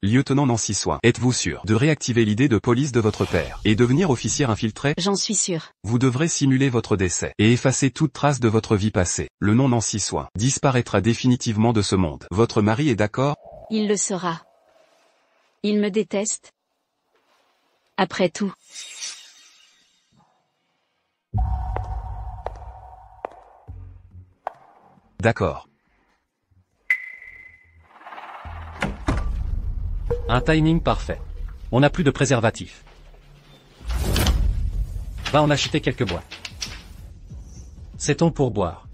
Lieutenant Nancy Soin, êtes-vous sûr de réactiver l'idée de police de votre père et devenir officier infiltré? J'en suis sûr. Vous devrez simuler votre décès et effacer toute trace de votre vie passée. Le nom Nancy Soin disparaîtra définitivement de ce monde. Votre mari est d'accord? Il le sera. Il me déteste. Après tout. D'accord. Un timing parfait. On n'a plus de préservatif. Va en acheter quelques boîtes. C'est ton pourboire.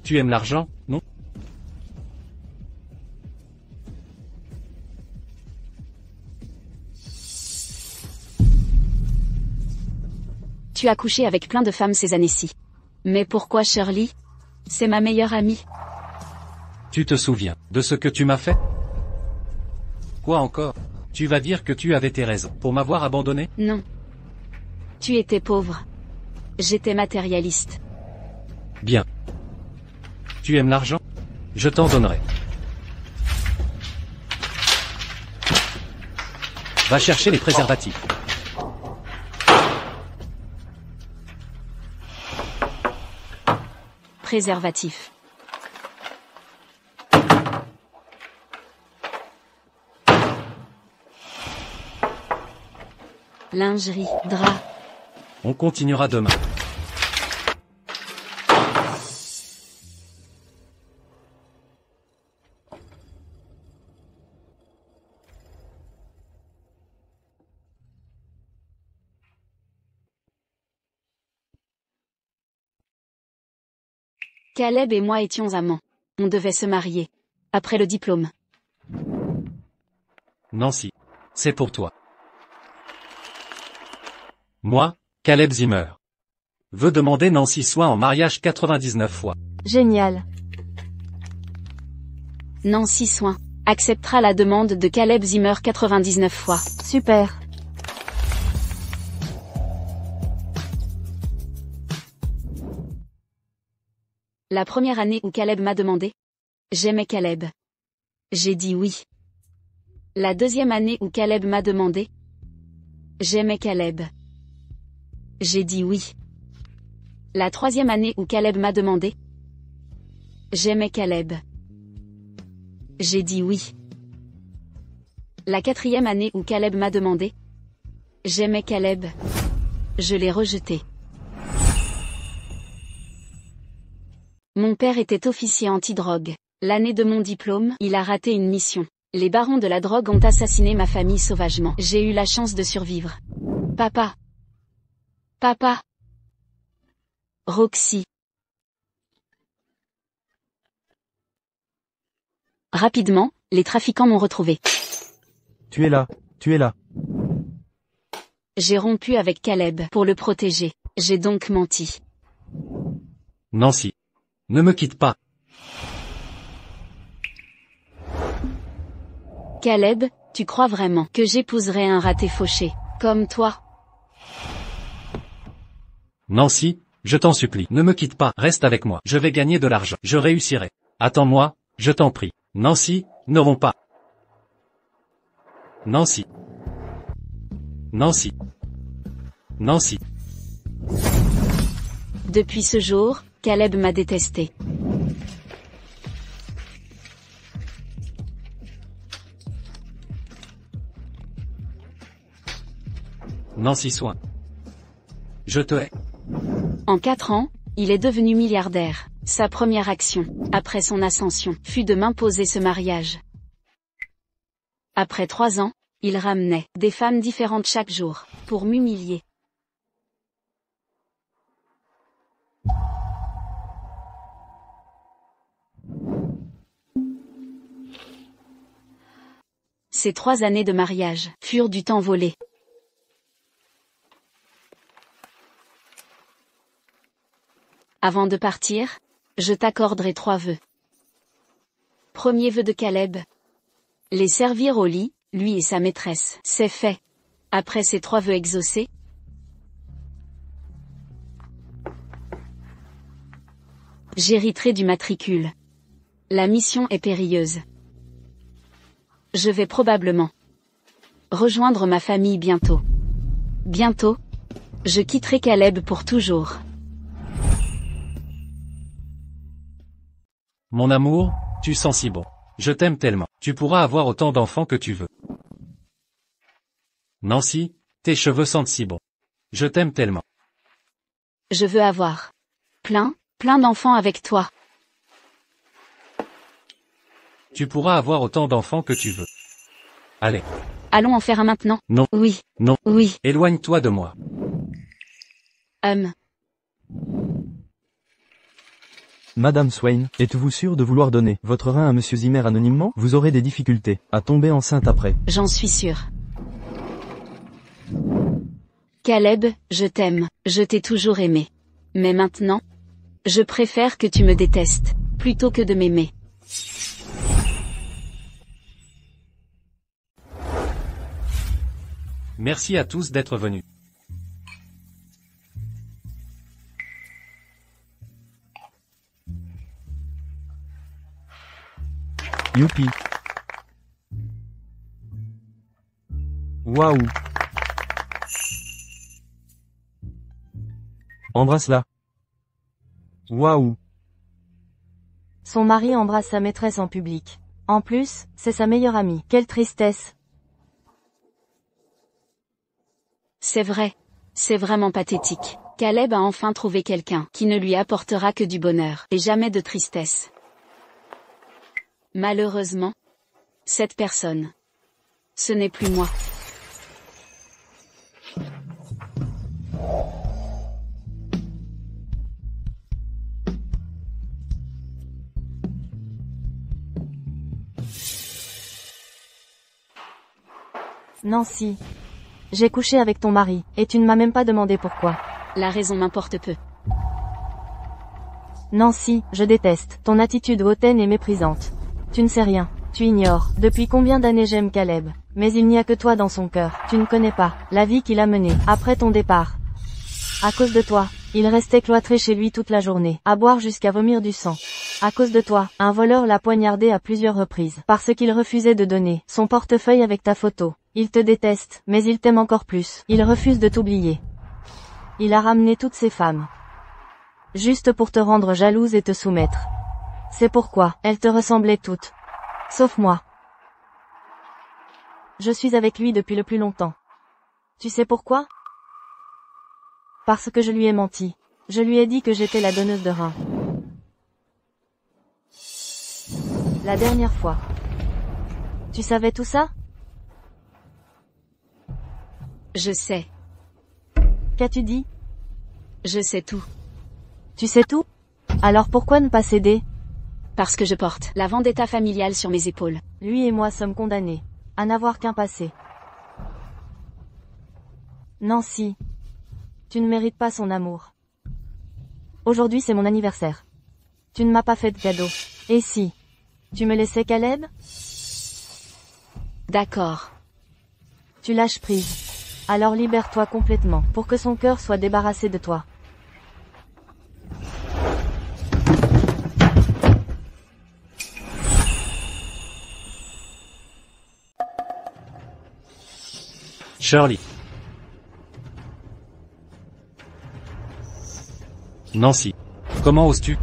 Tu aimes l'argent, non? Tu as couché avec plein de femmes ces années-ci. Mais pourquoi Shirley? C'est ma meilleure amie. Tu te souviens de ce que tu m'as fait? Quoi encore? Tu vas dire que tu avais tes raisons pour m'avoir abandonné? Non. Tu étais pauvre. J'étais matérialiste. Bien. Tu aimes l'argent? Je t'en donnerai. Va chercher les préservatifs. Préservatif. Lingerie, drap. On continuera demain. Caleb et moi étions amants. On devait se marier. Après le diplôme. Nancy. C'est pour toi. Moi, Caleb Zimmer. Veux demander Nancy Soin en mariage 99 fois. Génial. Nancy Soin acceptera la demande de Caleb Zimmer 99 fois. Super. La première année où Caleb m'a demandé, j'aimais Caleb. J'ai dit oui. La deuxième année où Caleb m'a demandé, j'aimais Caleb. J'ai dit oui. La troisième année où Caleb m'a demandé, j'aimais Caleb. J'ai dit oui. La quatrième année où Caleb m'a demandé, j'aimais Caleb. Je l'ai rejeté. Mon père était officier anti-drogue. L'année de mon diplôme, il a raté une mission. Les barons de la drogue ont assassiné ma famille sauvagement. J'ai eu la chance de survivre. Papa. Papa. Roxy. Rapidement, les trafiquants m'ont retrouvé. Tu es là, tu es là. J'ai rompu avec Caleb pour le protéger. J'ai donc menti. Nancy. Ne me quitte pas. Caleb, tu crois vraiment que j'épouserai un raté fauché, comme toi? Nancy, je t'en supplie, ne me quitte pas, reste avec moi, je vais gagner de l'argent, je réussirai. Attends-moi, je t'en prie. Nancy, ne romps pas. Nancy. Nancy. Nancy. Depuis ce jour, Caleb m'a détesté. Nancy Soin. Je te hais. En 4 ans, il est devenu milliardaire. Sa première action, après son ascension, fut de m'imposer ce mariage. Après 3 ans, il ramenait des femmes différentes chaque jour, pour m'humilier. Ces 3 années de mariage furent du temps volé. Avant de partir, je t'accorderai 3 vœux. Premier vœu de Caleb. Les servir au lit, lui et sa maîtresse. C'est fait. Après ces 3 vœux exaucés, j'hériterai du matricule. La mission est périlleuse. Je vais probablement rejoindre ma famille bientôt. Bientôt, je quitterai Caleb pour toujours. Mon amour, tu sens si bon. Je t'aime tellement. Tu pourras avoir autant d'enfants que tu veux. Nancy, tes cheveux sentent si bon. Je t'aime tellement. Je veux avoir plein d'enfants avec toi. Tu pourras avoir autant d'enfants que tu veux. Allez. Allons en faire un maintenant. Non. Oui. Non. Oui. Éloigne-toi de moi. Madame Swain, êtes-vous sûre de vouloir donner votre rein à Monsieur Zimmer anonymement? Vous aurez des difficultés à tomber enceinte après. J'en suis sûre. Caleb, je t'aime, je t'ai toujours aimé. Mais maintenant, je préfère que tu me détestes, plutôt que de m'aimer. Merci à tous d'être venus. Youpi. Waouh. Embrasse-la. Waouh. Son mari embrasse sa maîtresse en public. En plus, c'est sa meilleure amie. Quelle tristesse. C'est vrai. C'est vraiment pathétique. Caleb a enfin trouvé quelqu'un qui ne lui apportera que du bonheur et jamais de tristesse. Malheureusement, cette personne, ce n'est plus moi. Nancy. J'ai couché avec ton mari, et tu ne m'as même pas demandé pourquoi. La raison m'importe peu. Nancy, je déteste ton attitude hautaine et méprisante. Tu ne sais rien, tu ignores, depuis combien d'années j'aime Caleb. Mais il n'y a que toi dans son cœur, tu ne connais pas la vie qu'il a menée, après ton départ. À cause de toi, il restait cloîtré chez lui toute la journée, à boire jusqu'à vomir du sang. À cause de toi, un voleur l'a poignardé à plusieurs reprises, parce qu'il refusait de donner son portefeuille avec ta photo. Il te déteste, mais il t'aime encore plus. Il refuse de t'oublier. Il a ramené toutes ses femmes. Juste pour te rendre jalouse et te soumettre. C'est pourquoi, elles te ressemblaient toutes. Sauf moi. Je suis avec lui depuis le plus longtemps. Tu sais pourquoi? Parce que je lui ai menti. Je lui ai dit que j'étais la donneuse de reins. La dernière fois. Tu savais tout ça? Je sais. Qu'as-tu dit? Je sais tout. Tu sais tout? Alors pourquoi ne pas céder? Parce que je porte la vendetta familiale sur mes épaules. Lui et moi sommes condamnés à n'avoir qu'un passé. Nancy. Tu ne mérites pas son amour. Aujourd'hui c'est mon anniversaire. Tu ne m'as pas fait de cadeau. Et si tu me laissais Caleb? D'accord. Tu lâches prise. Alors libère-toi complètement, pour que son cœur soit débarrassé de toi. Shirley. Nancy. Comment oses-tu?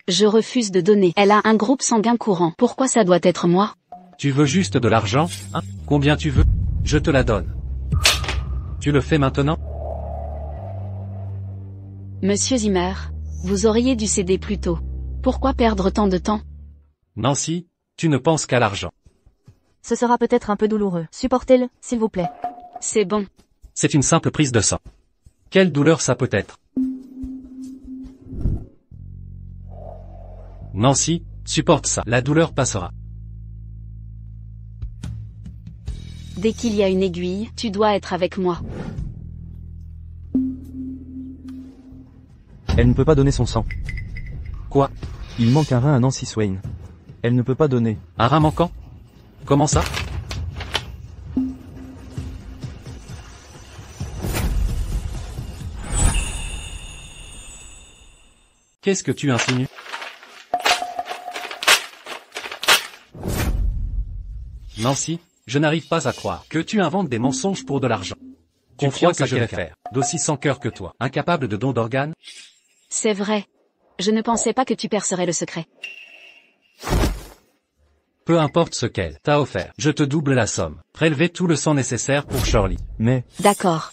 Je refuse de donner. Elle a un groupe sanguin courant. Pourquoi ça doit être moi? Tu veux juste de l'argent, hein? Combien tu veux? Je te la donne. Tu le fais maintenant? Monsieur Zimmer, vous auriez dû céder plus tôt. Pourquoi perdre tant de temps? Nancy, tu ne penses qu'à l'argent. Ce sera peut-être un peu douloureux. Supportez-le, s'il vous plaît. C'est bon. C'est une simple prise de sang. Quelle douleur ça peut être? Nancy, supporte ça. La douleur passera. Dès qu'il y a une aiguille, tu dois être avec moi. Elle ne peut pas donner son sang. Quoi? Il manque un rein à Nancy Swain. Elle ne peut pas donner. Un rein manquant? Comment ça? Qu'est-ce que tu insinues? Nancy, je n'arrive pas à croire que tu inventes des mensonges pour de l'argent. Tu crois que je vais faire d'aussi sans cœur que toi, incapable de don d'organes? C'est vrai. Je ne pensais pas que tu percerais le secret. Peu importe ce qu'elle t'a offert, je te double la somme. Prélevez tout le sang nécessaire pour Shirley. Mais, D'accord.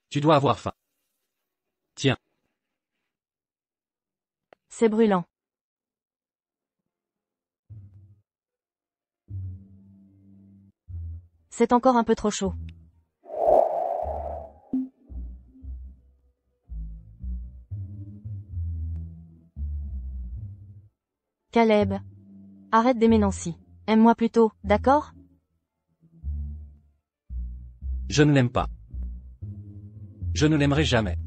Tu dois avoir faim. Tiens, C'est brûlant. C'est encore un peu trop chaud. Caleb. Arrête d'aimer Nancy. Aime-moi plutôt, d'accord? je ne l'aime pas. Je ne l'aimerai jamais.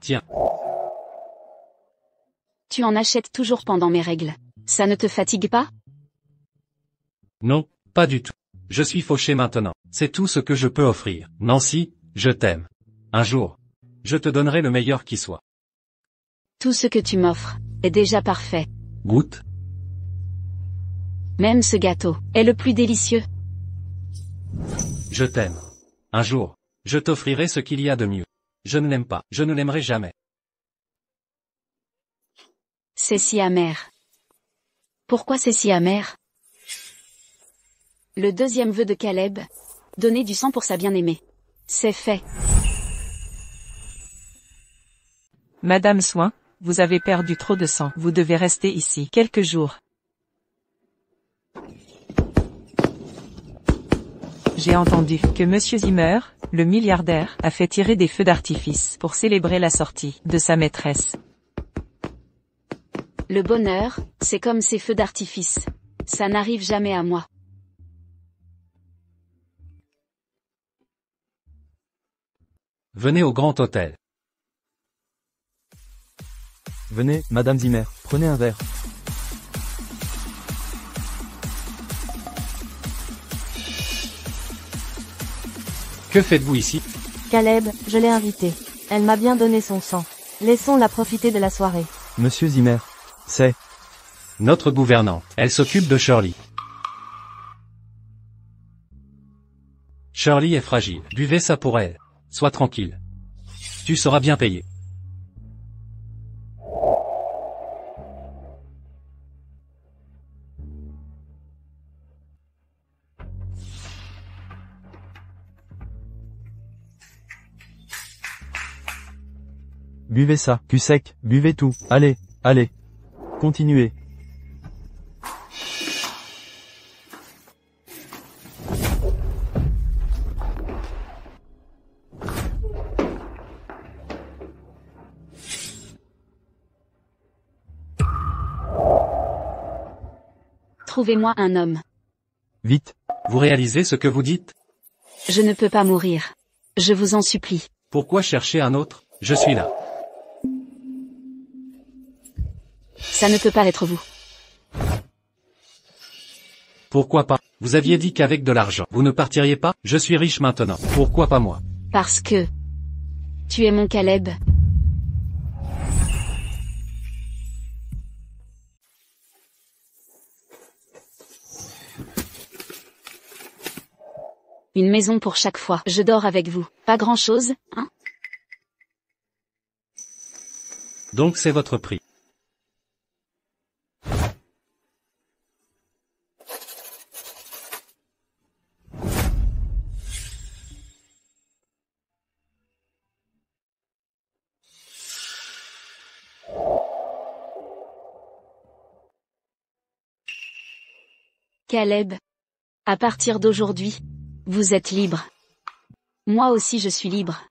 Tiens, Tu en achètes toujours pendant mes règles. Ça ne te fatigue pas? non, pas du tout. Je suis fauché maintenant. C'est tout ce que je peux offrir. Nancy, je t'aime. Un jour, je te donnerai le meilleur qui soit. Tout ce que tu m'offres est déjà parfait. Goûte. Même ce gâteau est le plus délicieux. Je t'aime. Un jour, je t'offrirai ce qu'il y a de mieux. Je ne l'aime pas, je ne l'aimerai jamais. C'est si amer. Pourquoi c'est si amer? Le deuxième vœu de Caleb. Donner du sang pour sa bien-aimée. C'est fait. Madame Swain, vous avez perdu trop de sang. Vous devez rester ici quelques jours. J'ai entendu que Monsieur Zimmer, le milliardaire, a fait tirer des feux d'artifice pour célébrer la sortie de sa maîtresse. Le bonheur, c'est comme ces feux d'artifice. Ça n'arrive jamais à moi. Venez au Grand Hôtel. venez, Madame Zimmer, prenez un verre. Que faites-vous ici? Caleb, je l'ai invitée. Elle m'a bien donné son sang. Laissons-la profiter de la soirée. Monsieur Zimmer, c'est... Notre gouvernante. Elle s'occupe de Shirley. Shirley est fragile. Buvez ça pour elle. Sois tranquille. Tu seras bien payé. Buvez ça, cul sec, buvez tout, allez, allez. Continuez. Trouvez-moi un homme. Vite. Vous réalisez ce que vous dites? Je ne peux pas mourir. Je vous en supplie. Pourquoi chercher un autre? Je suis là. Ça ne peut pas être vous. Pourquoi pas? Vous aviez dit qu'avec de l'argent, vous ne partiriez pas? Je suis riche maintenant. Pourquoi pas moi? Parce que... Tu es mon Caleb. Une maison pour chaque fois. Je dors avec vous. Pas grand-chose, hein? Donc c'est votre prix. Caleb. À partir d'aujourd'hui, vous êtes libre. Moi aussi je suis libre.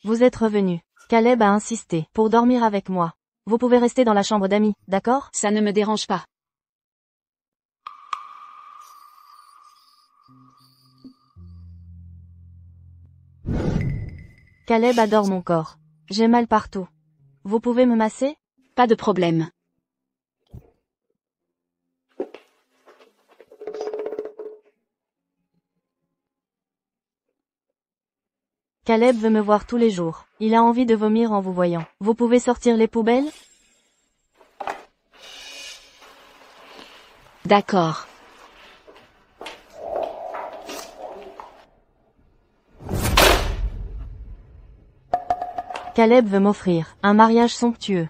Vous êtes revenu. Caleb a insisté pour dormir avec moi. Vous pouvez rester dans la chambre d'amis, d'accord? Ça ne me dérange pas. Caleb adore mon corps. J'ai mal partout. Vous pouvez me masser? Pas de problème. Caleb veut me voir tous les jours. Il a envie de vomir en vous voyant. Vous pouvez sortir les poubelles? D'accord. Caleb veut m'offrir un mariage somptueux.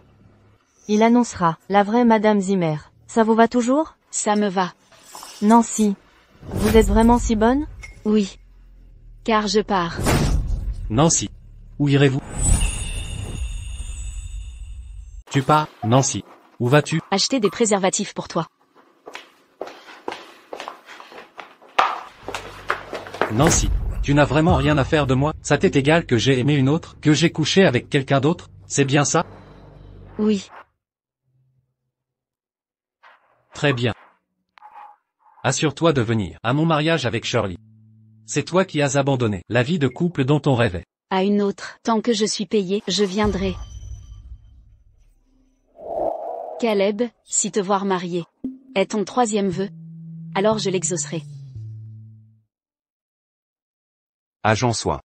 Il annoncera la vraie Madame Zimmer. Ça vous va toujours? Ça me va. Nancy. Vous êtes vraiment si bonne? Oui. Car je pars. Nancy. Où irez-vous? Tu pars, Nancy. Où vas-tu? Acheter des préservatifs pour toi. Nancy. Tu n'as vraiment rien à faire de moi? Ça t'est égal que j'ai aimé une autre, que j'ai couché avec quelqu'un d'autre? C'est bien ça? Oui. Très bien. Assure-toi de venir à mon mariage avec Shirley. C'est toi qui as abandonné la vie de couple dont on rêvait. À une autre. Tant que je suis payé, je viendrai. Caleb, si te voir marié est ton troisième vœu, alors je l'exaucerai. Agent Soin.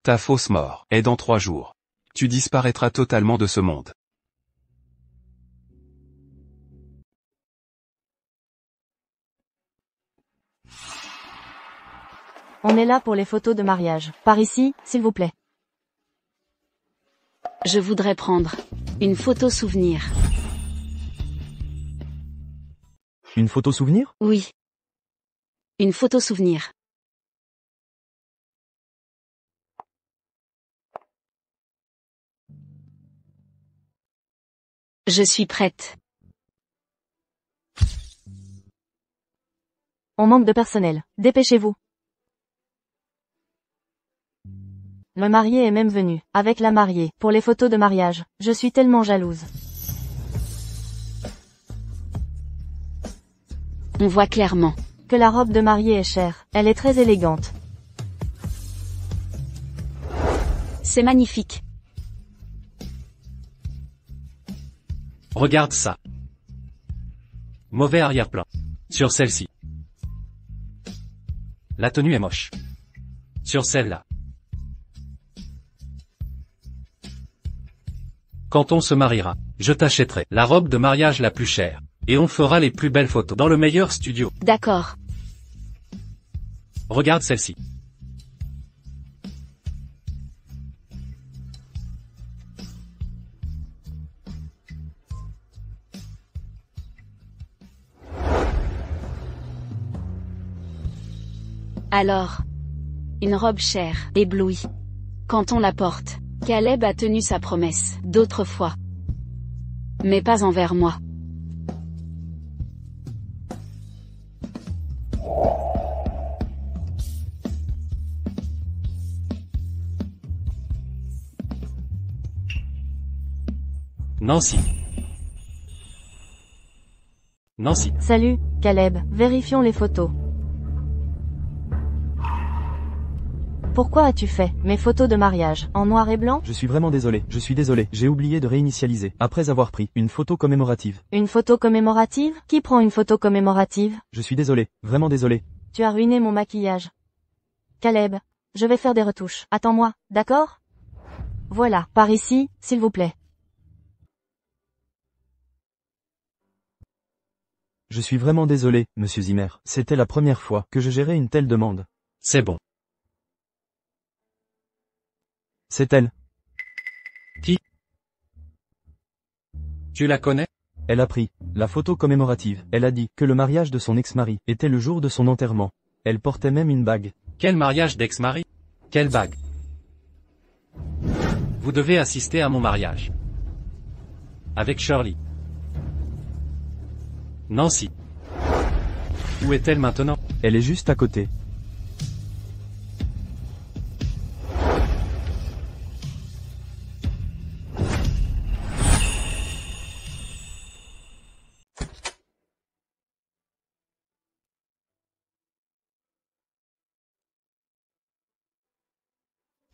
Ta fausse mort est dans 3 jours. Tu disparaîtras totalement de ce monde. On est là pour les photos de mariage. Par ici, s'il vous plaît. Je voudrais prendre une photo souvenir. Une photo souvenir? Oui. Une photo souvenir. Je suis prête. On manque de personnel. Dépêchez-vous. Le marié est même venu, avec la mariée, pour les photos de mariage. Je suis tellement jalouse. On voit clairement Que la robe de mariée est chère. Elle est très élégante. C'est magnifique. Regarde ça. Mauvais arrière-plan. Sur celle-ci. La tenue est moche. Sur celle-là. Quand on se mariera, je t'achèterai la robe de mariage la plus chère. Et on fera les plus belles photos dans le meilleur studio. D'accord. Regarde celle-ci. Alors. Une robe chère, éblouie. Quand on la porte, Caleb a tenu sa promesse, d'autrefois. Mais pas envers moi. Nancy. Nancy. Salut, Caleb. Vérifions les photos. Pourquoi as-tu fait mes photos de mariage en noir et blanc? Je suis vraiment désolé, j'ai oublié de réinitialiser, après avoir pris une photo commémorative. Une photo commémorative? Qui prend une photo commémorative? Je suis désolé, vraiment désolé. Tu as ruiné mon maquillage. Caleb, je vais faire des retouches. Attends-moi, d'accord? Voilà, par ici, s'il vous plaît. Je suis vraiment désolé, monsieur Zimmer. C'était la première fois que je gérais une telle demande. C'est bon. C'est elle. Qui? Tu la connais? Elle a pris la photo commémorative. Elle a dit que le mariage de son ex-mari était le jour de son enterrement. Elle portait même une bague. Quel mariage d'ex-mari? Quelle bague? Vous devez assister à mon mariage. Avec Shirley. Nancy. Où est-elle maintenant? Elle est juste à côté.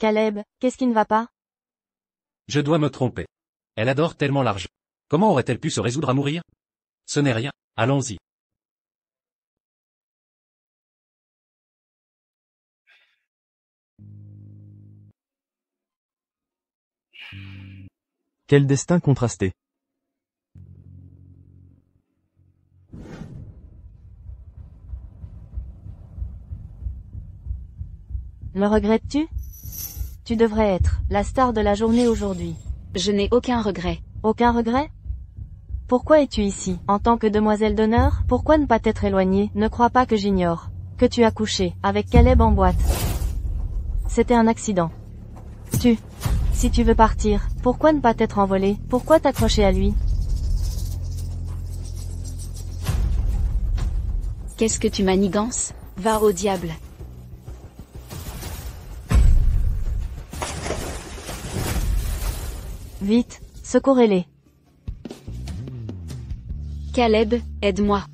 Caleb, qu'est-ce qui ne va pas? Je dois me tromper. Elle adore tellement l'argent. Comment aurait-elle pu se résoudre à mourir? Ce n'est rien, allons-y. Quel destin contrasté. Le regrettes-tu? Tu devrais être la star de la journée aujourd'hui. Je n'ai aucun regret. Aucun regret? Pourquoi es-tu ici, en tant que demoiselle d'honneur? Pourquoi ne pas t'être éloignée? Ne crois pas que j'ignore que tu as couché avec Caleb en boîte. C'était un accident. Si tu veux partir, pourquoi ne pas t'être envolé? Pourquoi t'accrocher à lui? Qu'est-ce que tu manigances? Va au diable. Vite, secourez-les. Caleb, aide-moi.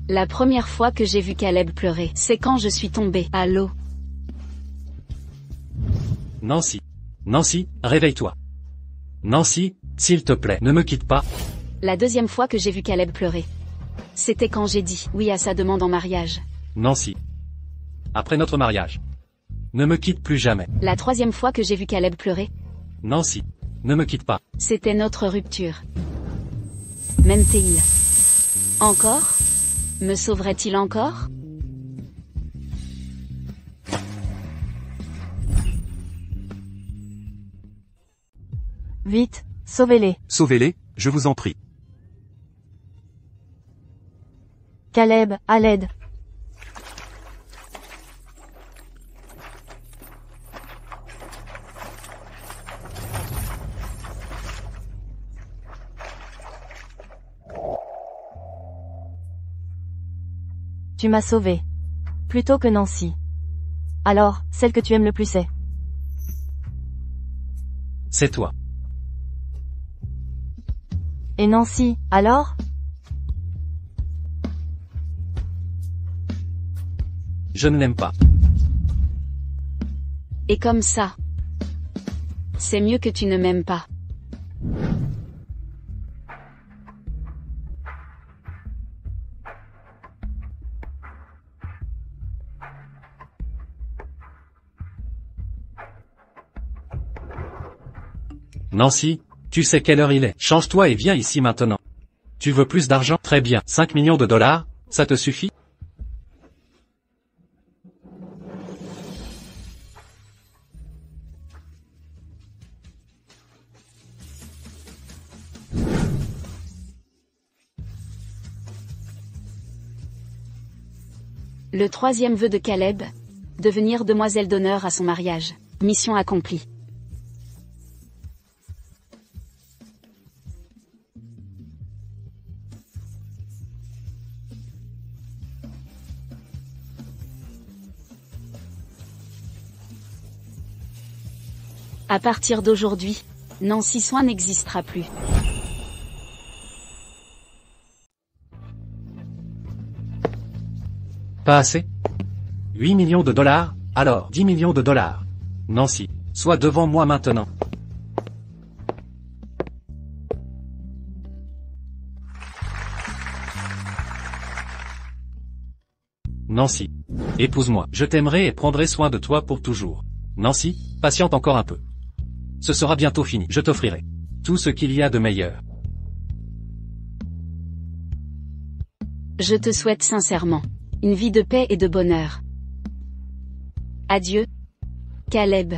La première fois que j'ai vu Caleb pleurer, c'est quand je suis tombée à l'eau. Nancy. Nancy, réveille-toi. Nancy, s'il te plaît, ne me quitte pas. La deuxième fois que j'ai vu Caleb pleurer, c'était quand j'ai dit oui à sa demande en mariage. Nancy. Après notre mariage. Ne me quitte plus jamais. La troisième fois que j'ai vu Caleb pleurer, Nancy. Ne me quitte pas. c'était notre rupture. M'aime-t-il encore? Me sauverait-il encore? Vite, sauvez-les. Sauvez-les, je vous en prie. Caleb, à l'aide. Tu m'as sauvé. Plutôt que Nancy. Alors, celle que tu aimes le plus c'est? C'est toi. Et Nancy, alors? Je ne l'aime pas. Et comme ça, c'est mieux que tu ne m'aimes pas. Nancy, tu sais quelle heure il est. Change-toi et viens ici maintenant. Tu veux plus d'argent? Très bien. 5 millions de dollars, ça te suffit? Le troisième vœu de Caleb, devenir demoiselle d'honneur à son mariage. Mission accomplie. À partir d'aujourd'hui, Nancy Swain n'existera plus. Pas assez? 8 millions de dollars, alors 10 millions de dollars. Nancy, sois devant moi maintenant. Nancy, épouse-moi. Je t'aimerai et prendrai soin de toi pour toujours. Nancy, patiente encore un peu. Ce sera bientôt fini. Je t'offrirai tout ce qu'il y a de meilleur. Je te souhaite sincèrement une vie de paix et de bonheur. Adieu, Caleb.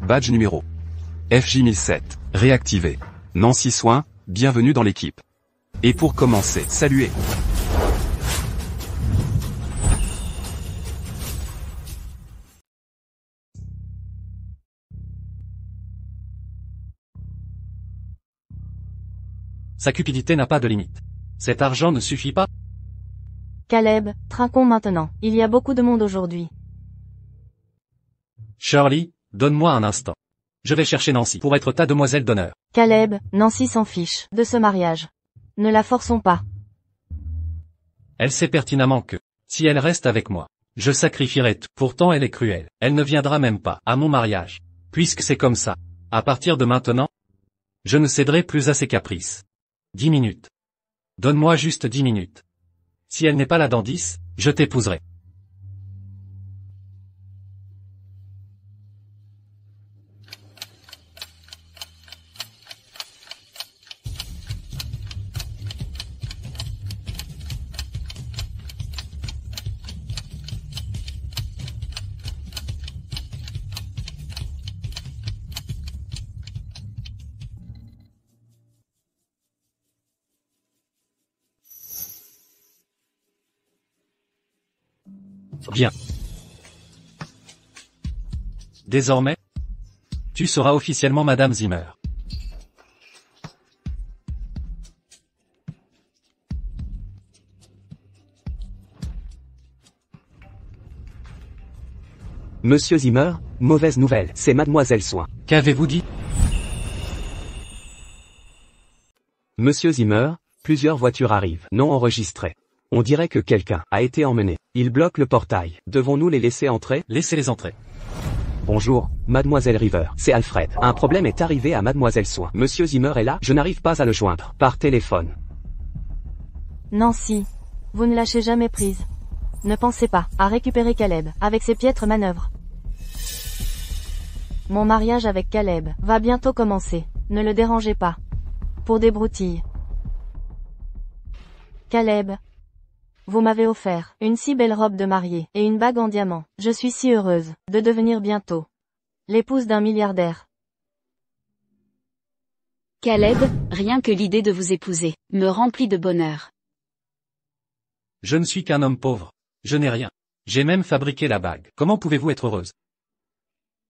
Badge numéro FJ1007, réactivé. Nancy Swain, bienvenue dans l'équipe. Et pour commencer, saluez. Sa cupidité n'a pas de limite. Cet argent ne suffit pas. Caleb, trinquons maintenant. Il y a beaucoup de monde aujourd'hui. Shirley, donne-moi un instant. Je vais chercher Nancy pour être ta demoiselle d'honneur. Caleb, Nancy s'en fiche de ce mariage. Ne la forçons pas. Elle sait pertinemment que, si elle reste avec moi, je sacrifierai tout. Pourtant elle est cruelle. Elle ne viendra même pas à mon mariage. Puisque c'est comme ça. À partir de maintenant, je ne céderai plus à ses caprices. 10 minutes. Donne-moi juste 10 minutes. Si elle n'est pas là dans 10, je t'épouserai. Bien. Désormais, tu seras officiellement Madame Zimmer. Monsieur Zimmer, mauvaise nouvelle, c'est Mademoiselle Swain. Qu'avez-vous dit? Monsieur Zimmer, plusieurs voitures arrivent, non enregistrées. On dirait que quelqu'un a été emmené. Ils bloquent le portail. Devons-nous les laisser entrer? Laissez-les entrer. Bonjour, Mademoiselle River, c'est Alfred. Un problème est arrivé à Mademoiselle Swain. Monsieur Zimmer est là, je n'arrive pas à le joindre, par téléphone. Nancy, vous ne lâchez jamais prise. Ne pensez pas à récupérer Caleb avec ses piètres manœuvres. Mon mariage avec Caleb va bientôt commencer. Ne le dérangez pas. Pour des broutilles. Caleb, vous m'avez offert une si belle robe de mariée et une bague en diamant. Je suis si heureuse de devenir bientôt l'épouse d'un milliardaire. Caleb, rien que l'idée de vous épouser, me remplit de bonheur. Je ne suis qu'un homme pauvre. Je n'ai rien. J'ai même fabriqué la bague. Comment pouvez-vous être heureuse?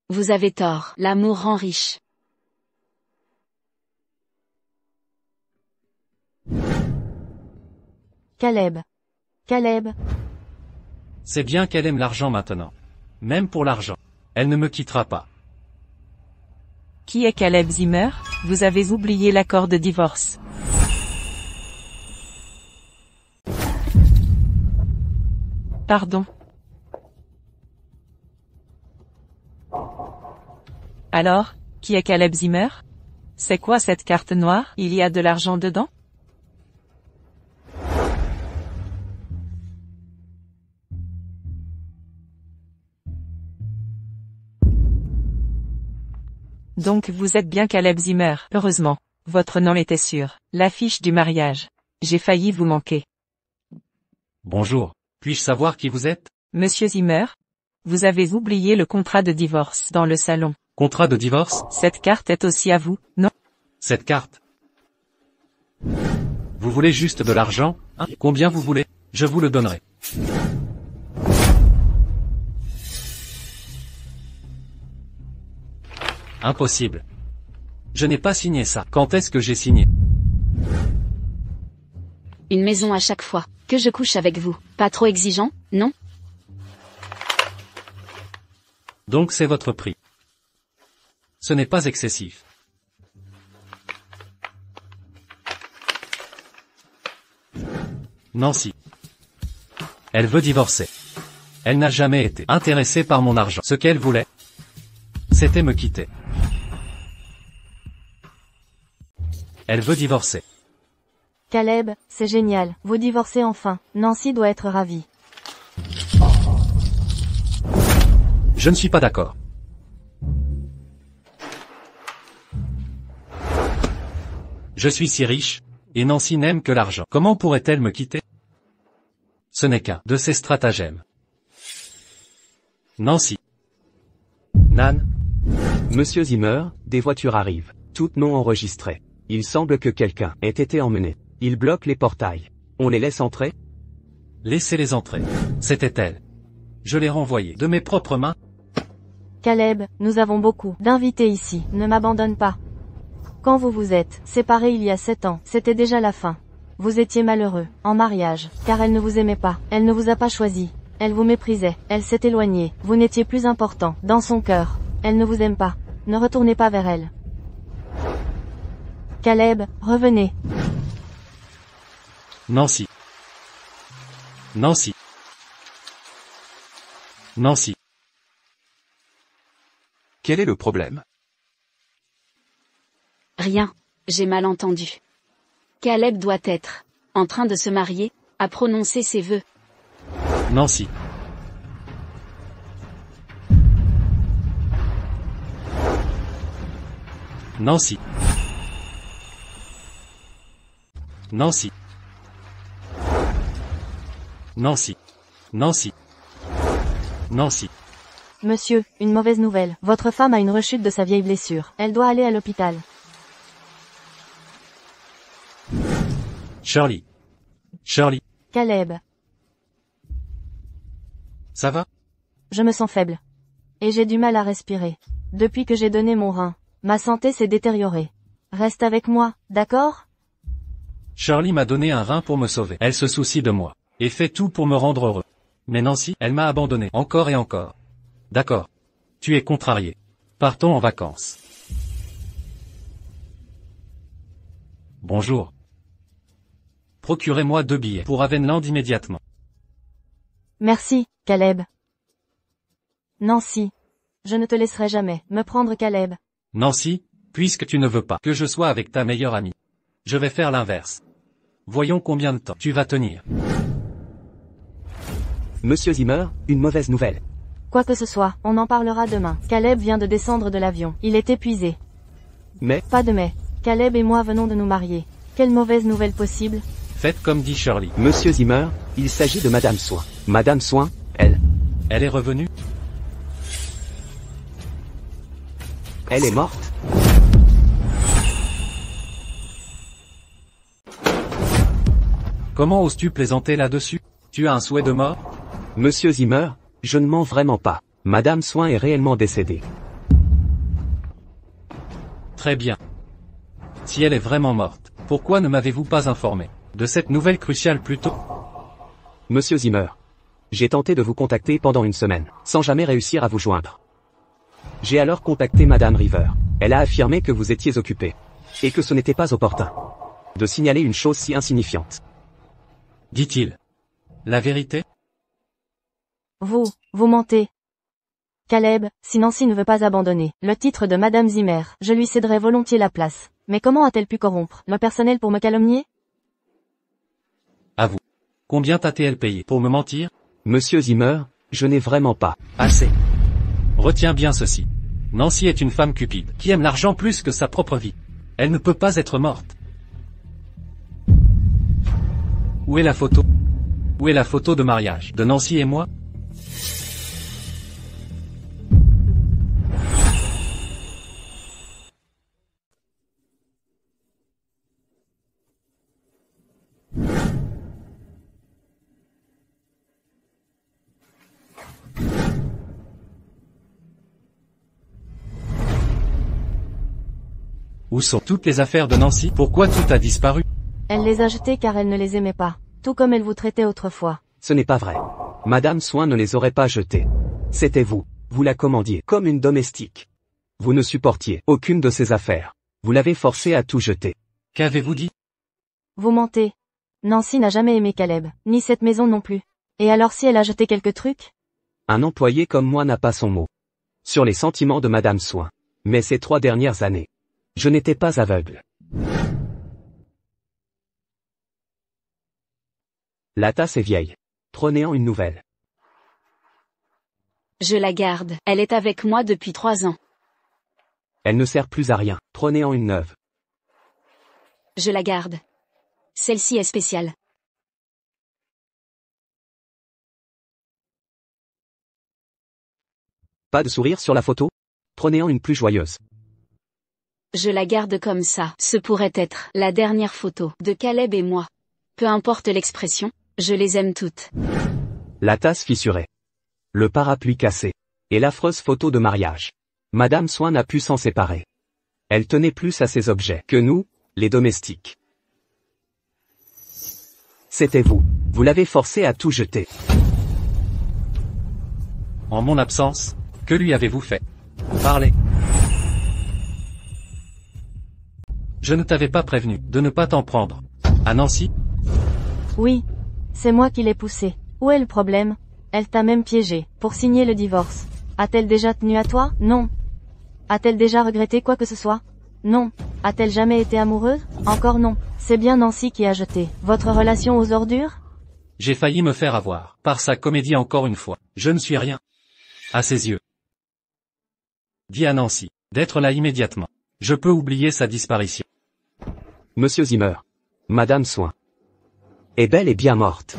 Vous avez tort, l'amour rend riche. Caleb. Caleb. C'est bien qu'elle aime l'argent maintenant. Même pour l'argent. Elle ne me quittera pas. Qui est Caleb Zimmer? Vous avez oublié l'accord de divorce. Pardon. Alors, qui est Caleb Zimmer? C'est quoi cette carte noire? Il y a de l'argent dedans? Donc vous êtes bien Caleb Zimmer. Heureusement. Votre nom était sûr. L'affiche du mariage. J'ai failli vous manquer. Bonjour. Puis-je savoir qui vous êtes? Monsieur Zimmer? Vous avez oublié le contrat de divorce dans le salon. Contrat de divorce? Cette carte est aussi à vous, non? Cette carte. Vous voulez juste de l'argent, hein? Combien vous voulez? Je vous le donnerai. Impossible. Je n'ai pas signé ça. Quand est-ce que j'ai signé? Une maison à chaque fois que je couche avec vous. Pas trop exigeant, non? Donc c'est votre prix. Ce n'est pas excessif. Nancy. Elle veut divorcer. Elle n'a jamais été intéressée par mon argent. Ce qu'elle voulait, c'était me quitter. Elle veut divorcer. Caleb, c'est génial. Vous divorcez enfin. Nancy doit être ravie. Je ne suis pas d'accord. Je suis si riche, et Nancy n'aime que l'argent. Comment pourrait-elle me quitter? Ce n'est qu'un de ses stratagèmes. Nancy. Nan. Monsieur Zimmer, des voitures arrivent, toutes non enregistrées. Il semble que quelqu'un ait été emmené. Ils bloquent les portails. On les laisse entrer? Laissez-les entrer. C'était elle. Je l'ai renvoyée de mes propres mains. Caleb, nous avons beaucoup d'invités ici. Ne m'abandonne pas. Quand vous vous êtes séparés il y a 7 ans, c'était déjà la fin. Vous étiez malheureux, en mariage, car elle ne vous aimait pas, elle ne vous a pas choisi. Elle vous méprisait, elle s'est éloignée, vous n'étiez plus important, dans son cœur. Elle ne vous aime pas. Ne retournez pas vers elle. Caleb, revenez. Nancy. Nancy. Nancy. Quel est le problème? Rien. J'ai mal entendu. Caleb doit être en train de se marier, a prononcé ses vœux. Nancy. Nancy. Nancy. Nancy. Nancy. Nancy. Monsieur, une mauvaise nouvelle. Votre femme a une rechute de sa vieille blessure. Elle doit aller à l'hôpital. Shirley. Shirley. Caleb. Ça va? Je me sens faible. Et j'ai du mal à respirer. Depuis que j'ai donné mon rein, ma santé s'est détériorée. Reste avec moi, d'accord? Shirley m'a donné un rein pour me sauver. Elle se soucie de moi. Et fait tout pour me rendre heureux. Mais Nancy, elle m'a abandonné. Encore et encore. D'accord. Tu es contrarié. Partons en vacances. Bonjour. Procurez-moi 2 billets pour Avenland immédiatement. Merci, Caleb. Nancy. Je ne te laisserai jamais me prendre Caleb. Nancy, puisque tu ne veux pas que je sois avec ta meilleure amie, je vais faire l'inverse. Voyons combien de temps tu vas tenir. Monsieur Zimmer, une mauvaise nouvelle. Quoi que ce soit, on en parlera demain. Caleb vient de descendre de l'avion. Il est épuisé. Mais, Pas de mais. Caleb et moi venons de nous marier. Quelle mauvaise nouvelle possible? Faites comme dit Shirley. Monsieur Zimmer, il s'agit de Madame Soin. Madame Soin, elle Elle est revenue? est morte. Comment oses-tu plaisanter là-dessus? Tu as un souhait de mort? Monsieur Zimmer, je ne mens vraiment pas. Madame Soin est réellement décédée. Très bien. Si elle est vraiment morte, pourquoi ne m'avez-vous pas informé de cette nouvelle cruciale plus tôt? Monsieur Zimmer, j'ai tenté de vous contacter pendant une semaine, sans jamais réussir à vous joindre. J'ai alors contacté Madame River. Elle a affirmé que vous étiez occupé. Et que ce n'était pas opportun de signaler une chose si insignifiante. Dit-il. La vérité? Vous mentez. Caleb, si Nancy ne veut pas abandonner le titre de Madame Zimmer, je lui céderai volontiers la place. Mais comment a-t-elle pu corrompre le personnel pour me calomnier? À vous. Combien t'a-t-elle payé pour me mentir? Monsieur Zimmer, je n'ai vraiment pas. Assez. Retiens bien ceci. Nancy est une femme cupide, qui aime l'argent plus que sa propre vie. Elle ne peut pas être morte. Où est la photo? Où est la photo de mariage de Nancy et moi? Où sont toutes les affaires de Nancy? Pourquoi tout a disparu? Elle les a jetées car elle ne les aimait pas. Tout comme elle vous traitait autrefois. Ce n'est pas vrai. Madame Soin ne les aurait pas jetés. C'était vous. Vous la commandiez comme une domestique. Vous ne supportiez aucune de ses affaires. Vous l'avez forcée à tout jeter. Qu'avez-vous dit? Vous mentez. Nancy n'a jamais aimé Caleb, ni cette maison non plus. Et alors si elle a jeté quelques trucs? Un employé comme moi n'a pas son mot sur les sentiments de Madame Soin. Mais ces 3 dernières années, je n'étais pas aveugle. La tasse est vieille. Prenez-en une nouvelle. Je la garde. Elle est avec moi depuis 3 ans. Elle ne sert plus à rien. Prenez-en une neuve. Je la garde. Celle-ci est spéciale. Pas de sourire sur la photo? Prenez-en une plus joyeuse. Je la garde comme ça. Ce pourrait être la dernière photo de Caleb et moi. Peu importe l'expression, je les aime toutes. La tasse fissurée. Le parapluie cassé. Et l'affreuse photo de mariage. Madame Soin n'a pu s'en séparer. Elle tenait plus à ses objets que nous, les domestiques. C'était vous. Vous l'avez forcée à tout jeter. En mon absence, que lui avez-vous fait? Parlez. Je ne t'avais pas prévenu de ne pas t'en prendre. À Nancy? Oui. C'est moi qui l'ai poussée. Où est le problème? Elle t'a même piégé, pour signer le divorce. A-t-elle déjà tenu à toi? Non. A-t-elle déjà regretté quoi que ce soit? Non. A-t-elle jamais été amoureuse? Encore non. C'est bien Nancy qui a jeté votre relation aux ordures? J'ai failli me faire avoir, par sa comédie encore une fois. Je ne suis rien. À ses yeux. Dis à Nancy, d'être là immédiatement. Je peux oublier sa disparition. Monsieur Zimmer. Madame Swain. Est bel et bien morte.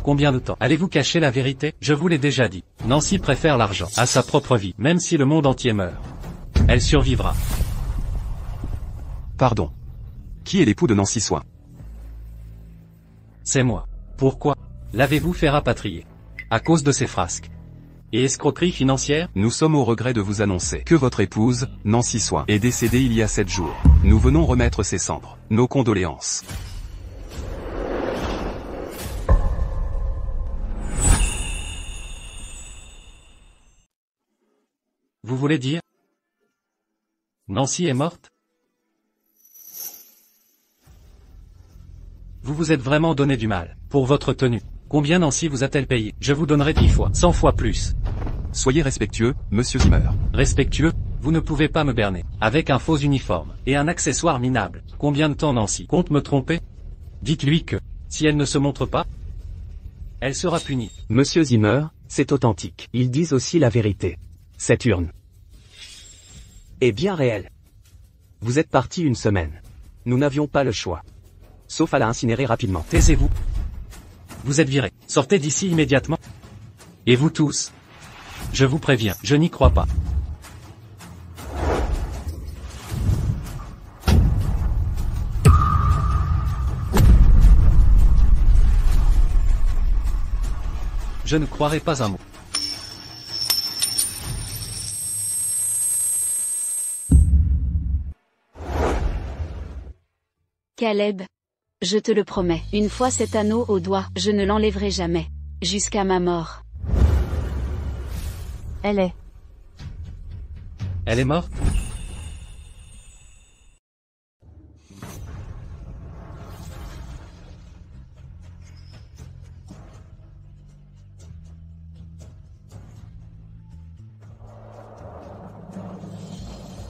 Combien de temps allez-vous cacher la vérité? Je vous l'ai déjà dit. Nancy préfère l'argent à sa propre vie, même si le monde entier meurt. Elle survivra. Pardon. Qui est l'époux de Nancy Swain? C'est moi. Pourquoi l'avez-vous fait rapatrier? À cause de ces frasques et escroqueries financières? Nous sommes au regret de vous annoncer que votre épouse, Nancy Swain, est décédée il y a 7 jours. Nous venons remettre ses cendres. Nos condoléances. Vous voulez dire Nancy est morte? Vous vous êtes vraiment donné du mal pour votre tenue. Combien Nancy vous a-t-elle payé? Je vous donnerai 10 fois, 100 fois plus. Soyez respectueux, monsieur Zimmer. Respectueux? Vous ne pouvez pas me berner avec un faux uniforme et un accessoire minable. Combien de temps Nancy compte me tromper? Dites-lui que, si elle ne se montre pas, elle sera punie. Monsieur Zimmer, c'est authentique. Ils disent aussi la vérité. Cette urne est bien réelle. Vous êtes parti une semaine. Nous n'avions pas le choix. Sauf à la incinérer rapidement. Taisez-vous. Vous êtes virés. Sortez d'ici immédiatement. Et vous tous. Je vous préviens, je n'y crois pas. Je ne croirai pas un mot. Caleb. Je te le promets, une fois cet anneau au doigt, je ne l'enlèverai jamais. Jusqu'à ma mort. Elle est. Elle est morte?